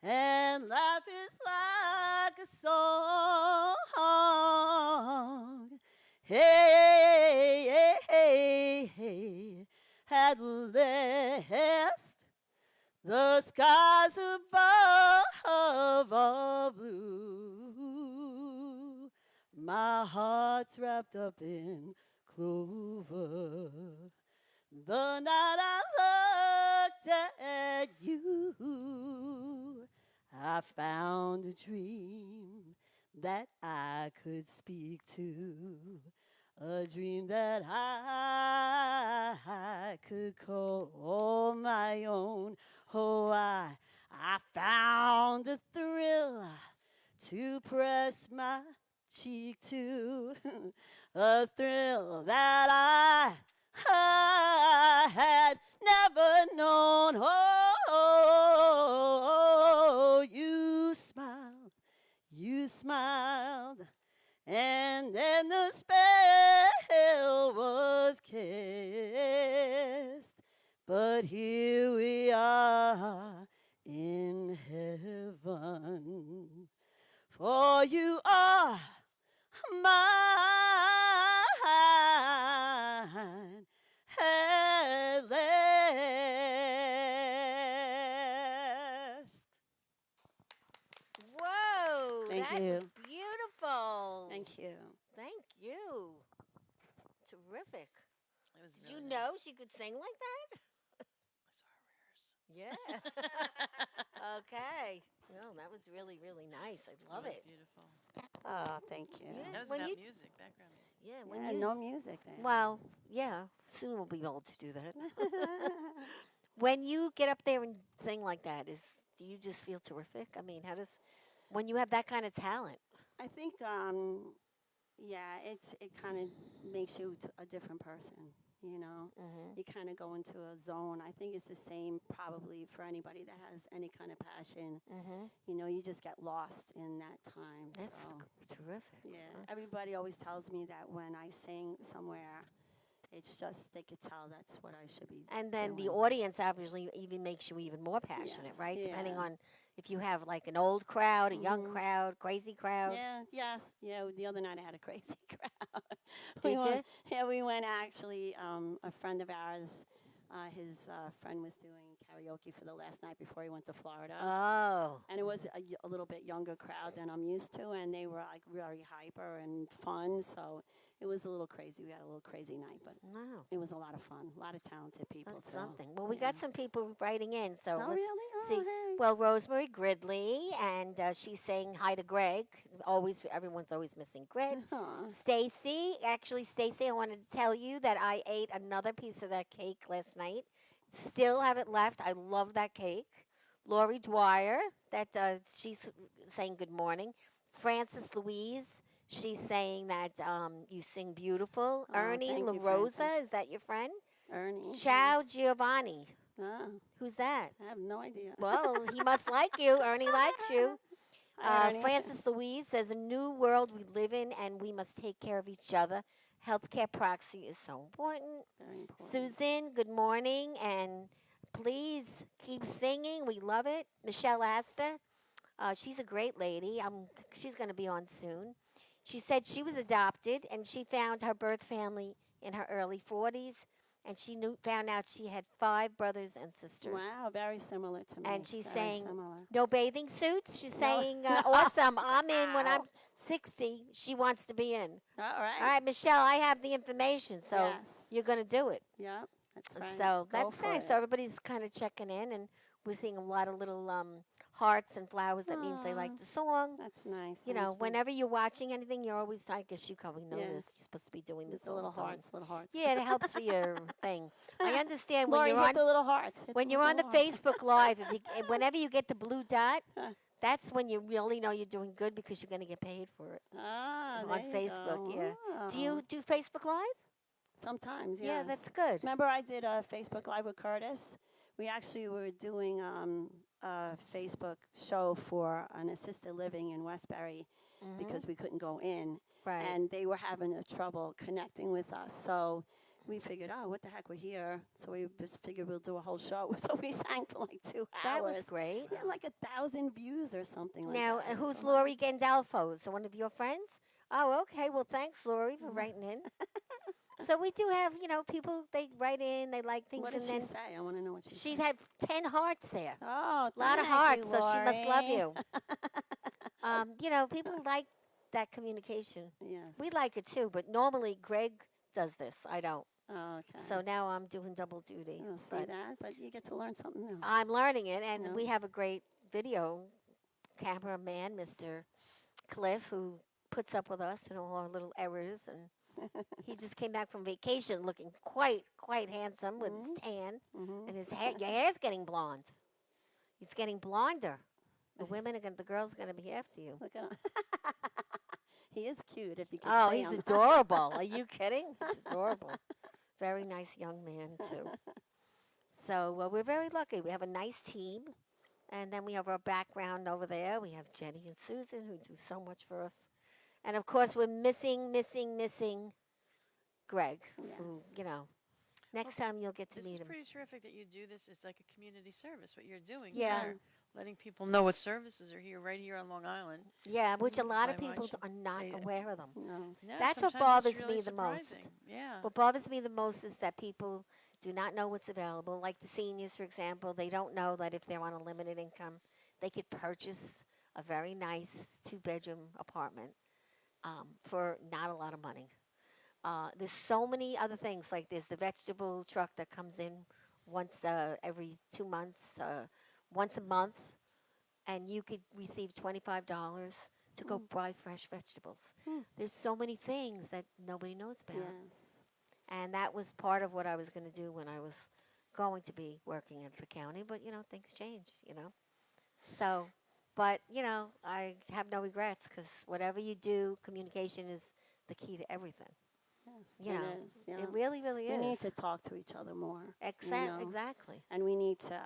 And life is like a song. Hey, hey, hey, hey. At last, the skies above are blue. My heart's wrapped up in clover. The night I looked at you, I found a dream that I could speak to. A dream that I could call my own. Oh, I found a thrill to press my cheek to. A thrill that I had never known. Oh, you smiled, and then the spell was cast. But here we are in heaven, for you are mine at last. Whoa, Thank that you. was beautiful. Thank you. Thank you. Terrific. It was Did you really know nice. she could sing like that? I saw her rehearse. Yeah. Okay. No, that was really, really nice. I It love was it. beautiful. Oh, thank you. Yeah. That was When without you, music, background music. yeah, when Yeah, you, no music there. well, yeah, soon we'll be able to do that. When you get up there and sing like that, do you just feel terrific? I mean, when you have that kind of talent? I think, yeah, it kind of makes you a different person. You know, Hmm. you kind of go into a zone. I think it's the same probably for anybody that has any kind of passion. Hmm. You know, you just get lost in that time. So, Terrific. yeah, Huh? everybody always tells me that when I sing somewhere, it's just they could tell that's what I should be And then the doing. audience obviously even makes you even more passionate, Yes, right? Depending yeah. on if you have like an old crowd, a young Mhm. crowd, crazy crowd. Yeah, yes, yeah. The other night I had a crazy crowd. we Did went, you? yeah, we went actually. A friend of ours, his friend was doing karaoke for the last night before he went to Florida, Oh. and it was a little bit younger crowd than I'm used to, and they were like very hyper and fun. So it was a little crazy. We had a little crazy night, but No. it was a lot of fun. A lot of talented people That's too. something. Well, we got Yeah. some people writing in, so Oh let's really? see. Oh Well, Rosemary Gridley, and she's saying hi to Greg. Always, everyone's always missing Greg. hey. Aw. Stacy, actually, Stacy, I wanted to tell you that I ate another piece of that cake last night. Still have it left. I love that cake. Lori Dwyer, that she's saying good morning. Frances Louise, she's saying that you sing beautiful. Oh, Ernie thank La you, Rosa, Francis. is that your friend? Ernie. Ciao Giovanni. Ah, Who's that? I have no idea. Well, he must like you. Ernie likes you. Hi, Ernie. Francis Louise says, a new world we live in, and we must take care of each other. Healthcare proxy is so important. Very important. Susan, good morning, and please keep singing. We love it. Michelle Astor, she's a great lady. She's going to be on soon. She said she was adopted, and she found her birth family in her early 40s, and found out she had 5 brothers and sisters. Wow, very similar to And me. she's Very saying similar. no bathing suits. She's No. saying awesome. I'm in when I'm Wow. 60. She wants to be in. All All right. right, Michelle, I have the information, so Yes. you're going to do it. Yep. That's right. So Go that's for nice. it. So everybody's kind of checking in, and we're seeing a lot of little hearts and flowers. That means they like Aw, the song. that's nice. You Thank know, you. whenever you're watching anything, you're always, I guess you probably know Yeah. this. You're supposed to be doing this With the all little the time. hearts, little hearts. Yeah, it helps for your thing. I understand when Lori, you're hit on the little hearts. Hit when with you're the on the little hearts. Facebook Live. Whenever you get the blue dot, that's when you really know you're doing good because you're going to get paid for it Ah, on there you Facebook. go. Yeah. Do Wow. you do Facebook Live? Sometimes, Yeah, yes. that's good. Remember, I did a Facebook Live with Curtis. We actually were doing a Facebook show for an assisted living in Westbury Mhm. because we couldn't go in, Right. and they were having a trouble connecting with us. So we figured, oh, what the heck, we're here. So we just figured we'll do a whole show. So we sang for like 2 That was hours. great. We had like 1,000 views or something like Now, that. It was who's so Lori nice. Gandalfo? So one of your friends? Oh, okay. Well, thanks, Lori, for writing in. So we do have, people, they write in, they like things, What did and she then say? I want to know what she she said. had 10 hearts there. Oh, A lot of thank you, hearts, so she must love Lori. you. People like that communication. Yes. We like it too, but normally Greg does this. I don't. Oh, okay. So now I'm doing double duty. I don't see But that, but you get to learn something new. I'm learning it, and Yeah. we have a great video cameraman, Mr. Cliff, who puts up with us and all our little errors. And he just came back from vacation looking quite handsome with his tan, Mm-hmm. and his hair. Your hair's getting blonde. It's getting blonder. The girls are gonna be after you. Look at him. He is cute if you can Oh, see he's him. adorable. Are you kidding? He's adorable. Very nice young man too. So we're very lucky. We have a nice team, and then we have our background over there. We have Jenny and Susan who do so much for us, and of course we're missing Greg. Who Yes. next time you'll get to This meet is him. pretty terrific that you do this. It's like a community service, what you're doing Yeah. here. Letting people know what services are here, right here on Long Island. Yeah, which a lot of By people much, are not they, aware of them. No. no, That's what sometimes it's bothers really me the most. surprising. Yeah. What bothers me the most is that people do not know what's available. Like the seniors, for example, they don't know that if they're on a limited income, they could purchase a very nice 2-bedroom apartment for not a lot of money. There's so many other things, like there's the vegetable truck that comes in once every 2 months, once a month, and you could receive $25 to go Mm. buy fresh vegetables. Mm. There's so many things that nobody knows about. Yes. And that was part of what I was going to do when I was going to be working at the county. But, things change. So, but, I have no regrets because whatever you do, communication is the key to everything. Yes, You it know, is. Yeah. it really, really We is. need to talk to each other more, you know, Exactly. and we need to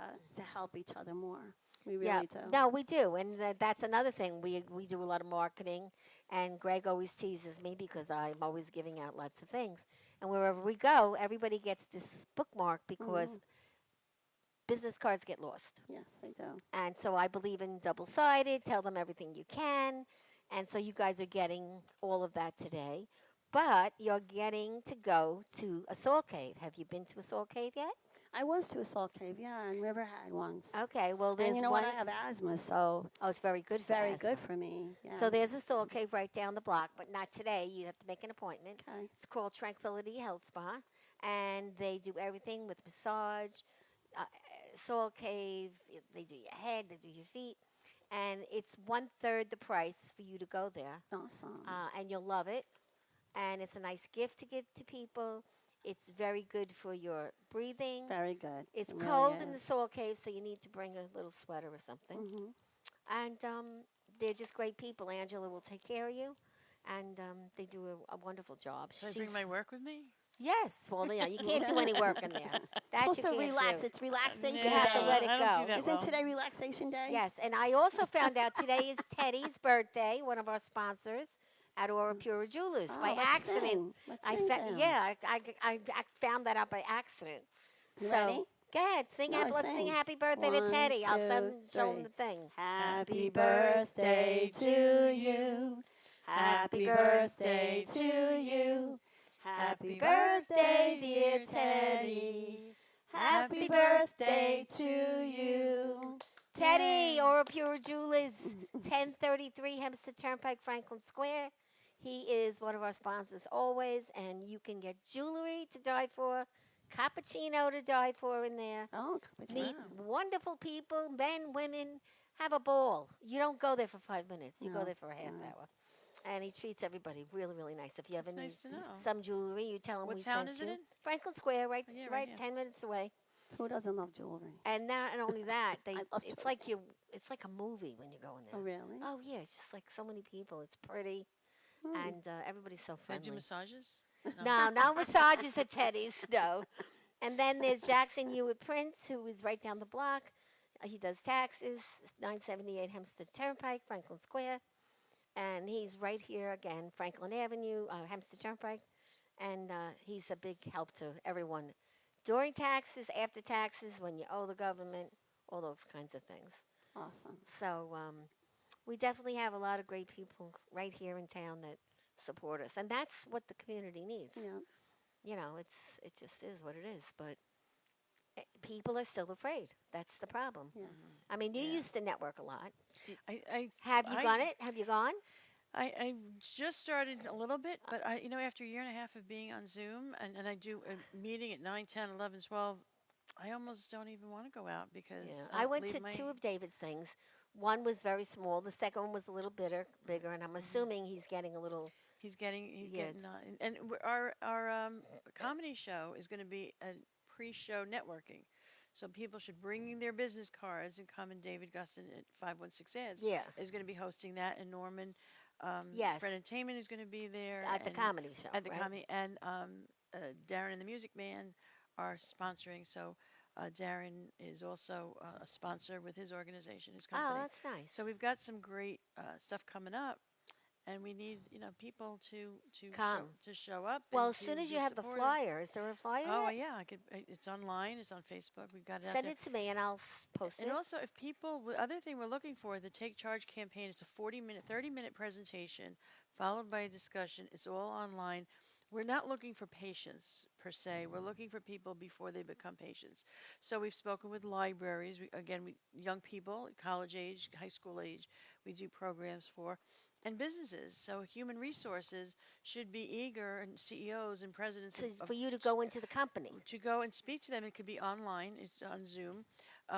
help each other more. We Yeah, really do. no, we do, and that's another thing. We do a lot of marketing, and Greg always teases me because I'm always giving out lots of things. And wherever we go, everybody gets this bookmark because Hmm. business cards get lost. Yes, they do. And so I believe in double-sided. Tell them everything you can, and so you guys are getting all of that today. But you're getting to go to a soul cave. Have you been to a soul cave yet? I was to a salt cave, yeah, in Riverhead once. Okay, well, And there's you know what? one. I have asthma, so Oh, it's very it's good for very asthma. good for me. So there's Yes. a soul cave right down the block, but not today. You have to make an appointment. Okay. It's called Tranquility Health Spa, and they do everything with massage, uh, soul cave. They do your head, they do your feet, and it's 1/3 the price for you to go there, Awesome. and you'll love it. And it's a nice gift to give to people. It's very good for your breathing. Very good. It's It really cold in the is. soul cave, so you need to bring a little sweater or something. Hmm. And they're just great people. Angela will take care of you, and they do a wonderful job. Should I She's bring my work with me? yes. Well, you can't do any work in there. That Supposed you to can't relax. do. It's You relaxation have to No, day. let it I don't do go. that Isn't well. today relaxation day? Yes, and I also found out today is Teddy's birthday, one of our sponsors at Aura Pura Jewelers. By Oh, let's accident, sing. Let's sing to him. yeah, I found that out by accident. You So ready? go ahead, sing. No, Let's sing sing. happy birthday to One, Teddy. I'll two, show him three. the thing. Happy birthday to you. Happy birthday to you. Happy birthday, dear Teddy. Happy birthday to you. Teddy, Aura Pure Jewelers, 1033 Hempstead Turnpike, Franklin Square. He is one of our sponsors always, and you can get jewelry to die for, cappuccino to die for in there. Oh, cappuccino. Meet Wow. wonderful people, men, women. Have a ball. You don't go there for 5 minutes. You go No, there for a half no. hour. And he treats everybody really, really nice. If you ever That's need nice to know. some jewelry, you tell him What we town sent is it you. in? Franklin Square, right, Oh, yeah, right right, here. 10 minutes away. Who doesn't love jewelry? And not only that, I love it's jewelry. like it's like a movie when you go in Oh, there. really? Oh yeah, it's just like so many people. It's pretty, Hmm. and everybody's so Can I do friendly. massages? No, no massages at Teddy's. No. And then there's Jackson Hewitt Prince, who is right down the block. He does taxes, 978 Hempstead Turnpike, Franklin Square, and he's right here again, Franklin Avenue, Hempstead Turnpike, and he's a big help to everyone during taxes, after taxes, when you owe the government, all those kinds of things. Awesome. So we definitely have a lot of great people right here in town that support us, and that's what the community needs. Yeah. It just is what it is. But people are still afraid. That's the problem. Yes. I mean, you Yeah. used to network a lot. I, I, Have you I, gone it? Have you gone? I just started a little bit, but after a year and a half of being on Zoom and I do a meeting at 9, 10, 11, 12, I almost don't even want to go out Yeah, because I I'll went leave to my. two of David's things. One was very small. The second one was a little bigger, and I'm Mhm. assuming he's getting a little. He's Yeah. getting, our comedy show is going to be a pre-show networking. So people should bring their business cards and come. And David Gustin at 516 Ads Yeah. is going to be hosting that, and Norman, Yes. Fred Entertainment is going to be there, At the and comedy show, at the right? comedy, and Darren and the Music Man are sponsoring. So Darren is also a sponsor with his organization, his Oh, company. that's nice. So we've got some great stuff coming up, and we need people Come. to show up Well, and as soon to as you be have the supportive. flyer, is there a flyer Oh yet? yeah, it's online. It's on Facebook. We've got it out Send there. it to me and I'll post And it. also, if people, the other thing we're looking for, the Take Charge campaign, it's a 40-minute, 30-minute presentation followed by a discussion. It's all online. We're not looking for patients per se. We're looking for people before they become patients. So we've spoken with libraries. Young people, college age, high school age, we do programs for, and businesses. So human resources should be eager, and CEOs and presidents For you to go into the company. to go and speak to them. It could be online, it's on Zoom.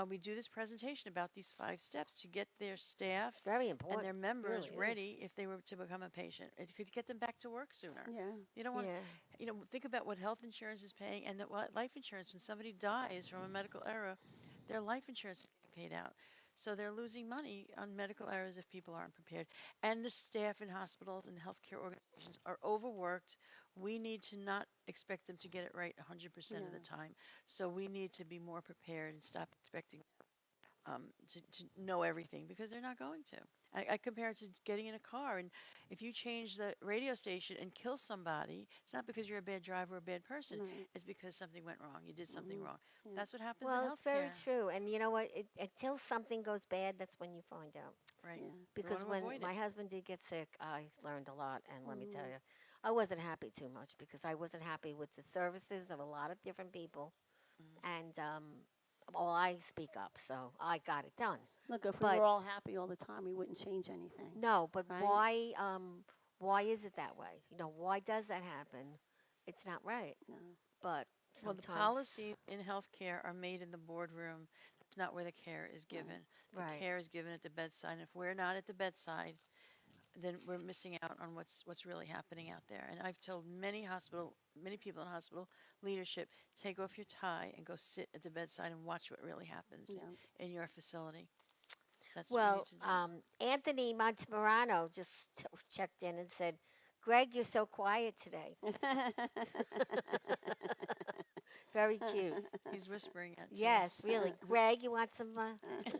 We do this presentation about these 5 steps to get their staff It's very and important. their members Really is. ready if they were to become a patient. It could get them back to work sooner. Yeah. You don't want Yeah. think about what health insurance is paying and life insurance. When somebody dies from a medical error, their life insurance is getting paid out. So they're losing money on medical errors if people aren't prepared. And the staff in hospitals and healthcare organizations are overworked. We need to not expect them to get it right 100% of the Yeah. time. So we need to be more prepared and stop expecting to know everything because they're not going to. I compare it to getting in a car, and if you change the radio station and kill somebody, it's not because you're a bad driver or a bad person. Right. It's because something went wrong. You did something Mhm. wrong. Yeah. That's what happens in Well, it's very healthcare, true. And you know what? Until something goes bad, that's when you find out. right? Yeah. We Because want to when avoid it. my husband did get sick, I learned a lot. And let me tell Mhm. you, I wasn't happy too much because I wasn't happy with the services of a lot of different people. Mhm. And, well, I speak up, so I got it done. Look, if we But were all happy all the time, we wouldn't change anything, no, but right? why is it that way? Why does that happen? It's not right. No. But Well, the sometimes, policies in healthcare are made in the boardroom. It's not where the care is Right. given. The right. care is given at the bedside. And if we're not at the bedside, then we're missing out on what's really happening out there. And I've told many people in hospital leadership, take off your tie and go sit at the bedside and watch what really happens Yeah. in your facility. That's what we need Well, to do. Anthony Montemarano just checked in and said, "Greg, you're so quiet today." Very cute. He's whispering it to Yes, us. really. Greg, you want some? No,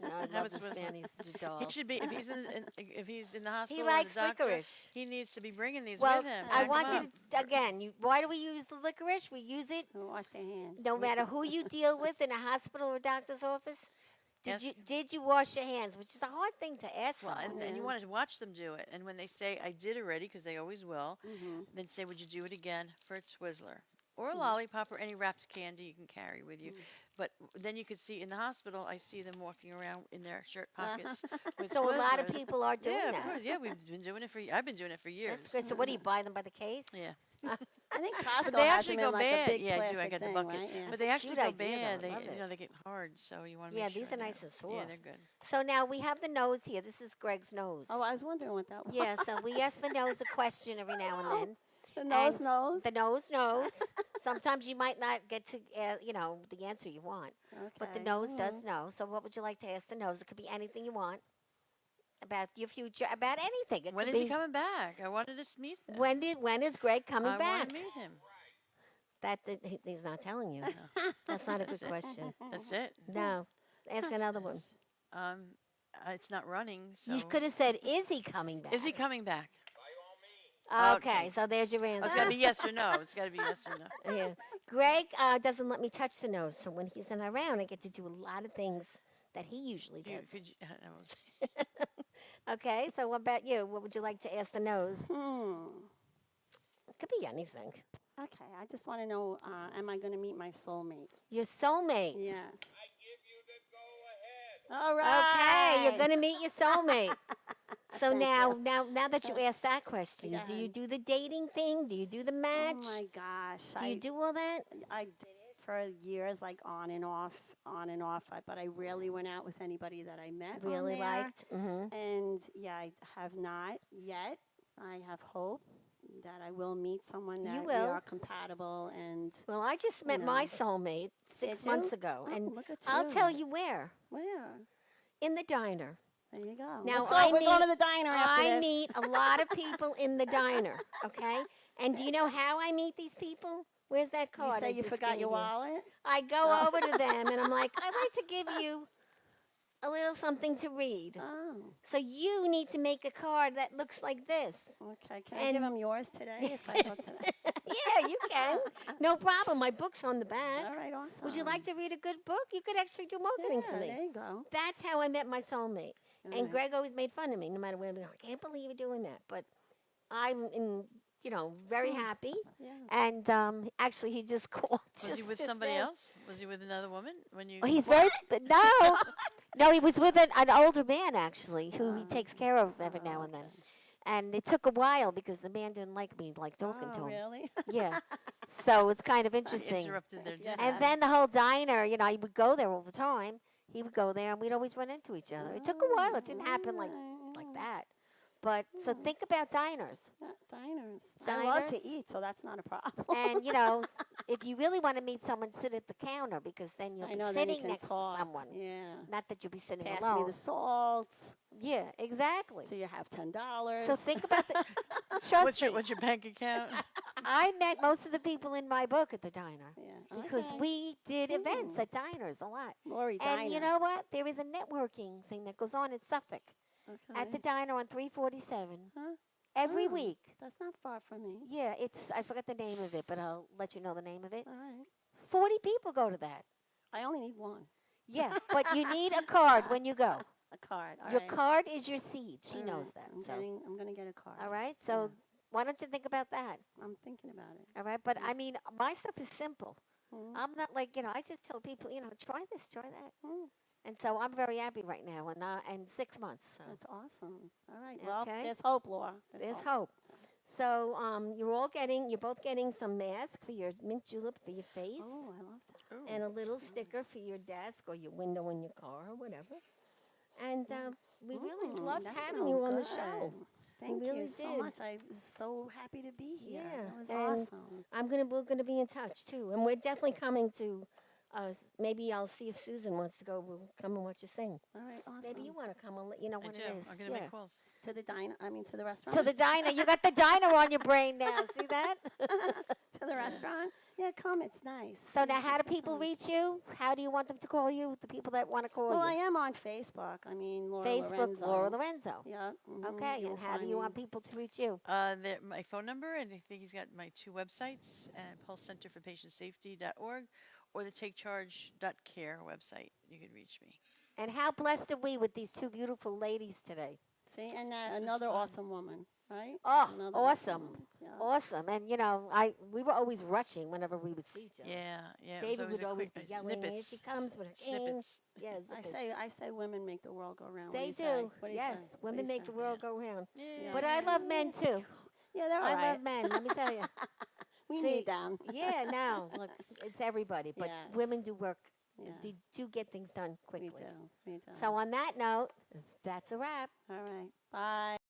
I love Habits this whisper. man. He's a He doll. should be if he's in the He hospital or the likes doctor. licorice. He needs to be bringing these Well, with him. I Pack 'em want you up. to again. Why do we use the licorice? We use it Wash their hands. no matter who you deal with in a hospital or doctor's office. Yes. Did you wash your hands? Which is a hard thing to ask Well, someone. and you Yeah. want to watch them do it. And when they say, I did already, because they always will, Mhm. then say, would you do it again for a Twizzler? Or a Mhm. lollipop or any wrapped candy you can carry with you. Mhm. But then you could see in the hospital, I see them walking around in their shirt pockets with So a lot of Twizzlers. people are doing Yeah, of that. course. Yeah, we've been doing it I've been doing it for That's years. good. So what do you buy them by the case? Yeah. I think But Costco they has actually them in go like a bad. big Yeah, I do. I plastic got the thing, bucket. right? Yeah. But they That's a actually cute go idea, though. bad. I They, love it. they get hard, so you want to Yeah, make sure these are they're, nice and yeah, soft. they're good. So now we have the nose here. This is Greg's nose. Oh, I was wondering what that was. Yeah, so we ask the nose a question every now and then. The nose And knows. the nose knows. Sometimes you might not get to, the answer you want. But the Okay. nose does Mhm. know. So what would you like to ask the nose? It could be anything you want about your future, about anything. It When could is he be coming back? I wanted to meet him. when is Greg coming I want back? to meet him. He's not telling you. No, That's not a that's good it. question. That's it. No. Ask another one. That's- Um, it's not running, so. You could have said, "Is he coming back?" Is he coming back? Okay, Okay. so there's your Oh, answer. it's got to be yes or no. It's got to be yes or no. Yeah. Greg doesn't let me touch the nose, so when he's not around, I get to do a lot of things that he usually does. Could you, I was- Okay, so what about you? What would you like to ask the nose? Hmm. It could be anything. Okay. I just want to know, am I going to meet my soulmate? Your soulmate. Yes. All Okay, right. you're gonna meet your soulmate. So Thank now, you. now that you asked that question, Go do you ahead. do the dating thing? Do you do the match? Oh my gosh. Do you do all that? I did it for years, like on and off, on and off. But I rarely went out with anybody that I met on Really there. liked? Mm-hmm. And yeah, I have not yet. I have hope that I will meet someone that You we will. are compatible and Well, I just met know. my soulmate 6 Did you? months ago, Oh, and look at I'll you. tell you where. Where? In the diner. There you go. Now, Let's go. I We're going to meet- the diner after I this. meet a lot of people in the diner, okay? And do you know how I meet these people? Where's that You card? say I you just forgot gave your you? wallet? I go Oh. over to them and I'm like, I'd like to give you a little something to read. Oh, So you need to make a card that looks like this. okay. Can I give And- him yours today if I go to that? Yeah, you can. No problem. My book's on the back. All right, awesome. Would you like to read a good book? You could actually do marketing Yeah, for me. there you go. That's how I met my soulmate. All And right. Greg always made fun of me, no matter where we go. I can't believe you're doing that. But I'm in very Mm. happy. Yeah. And actually, he just called. Was he with just somebody now. else? Was he with another woman when you? Oh, he's What? very no, no. He was with an older man actually, who he Oh, takes care of every now oh, and then. okay. And it took a while because the man didn't like me like talking Oh, to him. really? Yeah, so it's kind of I interesting. interrupted their Yeah. dinner. And then the whole diner, I would go there all the time. He would go there, and we'd always run into each other. It took a while. It didn't happen like Alright, that. But so yeah. think about diners. Yeah, diners. I love Diners. to eat, so that's not a problem. And if you really want to meet someone, sit at the counter because then you'll I be know, then you sitting can next to talk. someone. Yeah. Not that you'll be sitting Pass me alone. the salt. Yeah, exactly. So you have $10. So think about the. Trust me, What's your bank account? I met most of the people in my book at the diner Yeah. because Okay. we did events Hmm. at diners a lot. Lori And you Diner. know what? There is a networking thing that goes on in Suffolk at the Okay. diner on 347 Huh? every Oh, week. that's not far from me. Yeah, I forgot the name of it, but I'll let you know the name of it. All right. 40 people go to that. I only need one. Yeah, but you need a card when you go. A card. All Your right. card is your seed. She All knows right. that. I'm So, getting. I'm gonna get a card. all right. So, why don't you think about that? I'm thinking about it. All right. But Yeah. I mean, my stuff is simple. Mm. I'm not like, I just tell people, try this, try that. Mm. And so I'm very happy right now and 6 months. So That's awesome. All right. Well, Okay. there's hope, Laura. there's hope. So you're both getting some mask for your mint julep for your face Oh, I love that. Ooh. and a little Nice. sticker for your desk or your window in your car or whatever. And we really loved that having smells you on the good. show. Thank really you so did. much. I was so happy to be here. Yeah, That was and awesome. we're gonna be in touch too, and we're definitely coming to. Maybe I'll see if Susan wants to go. We'll come and watch you sing. All right, awesome. Maybe you want to come and let you know I what do. it is. I'm gonna make calls. To the diner. I mean, to the restaurant. To the diner. You got the diner on your brain now. See that? To the restaurant. Yeah, come. It's nice. So now, Yeah, how do good people time. reach you? How do you want them to call you? The people that want to call Well, you. I am on Facebook. I mean, Laura Facebook, Lorenzo. Laura Lorenzo. Yeah. Okay, you'll and how do find you me. want people to reach you? My phone number, and I think he's got my two websites, Pulse Center for Patient Safety.org or the TakeCharge.care website. You can reach me. And how blessed are we with these two beautiful ladies today? See, and This was another fun. awesome woman, right? Oh, Another awesome. woman. Yeah. Awesome. And we were always rushing whenever we would see each other. Yeah, yeah. David it was would a always quick, be yelling, "Here she comes with her cane." snippets. Yeah, I say women make the world go round. They What do do. you say? What do you Yes, say? What do women you make say? the world go round. Yeah. But I love men too. Yeah, they're all I right. love men. Let me tell you. We See, need them. Yeah, no, look, it's everybody, but Yes. women do work. Yeah, They do get things done we quickly. do. We do. So on that note, that's a wrap. All right. Bye.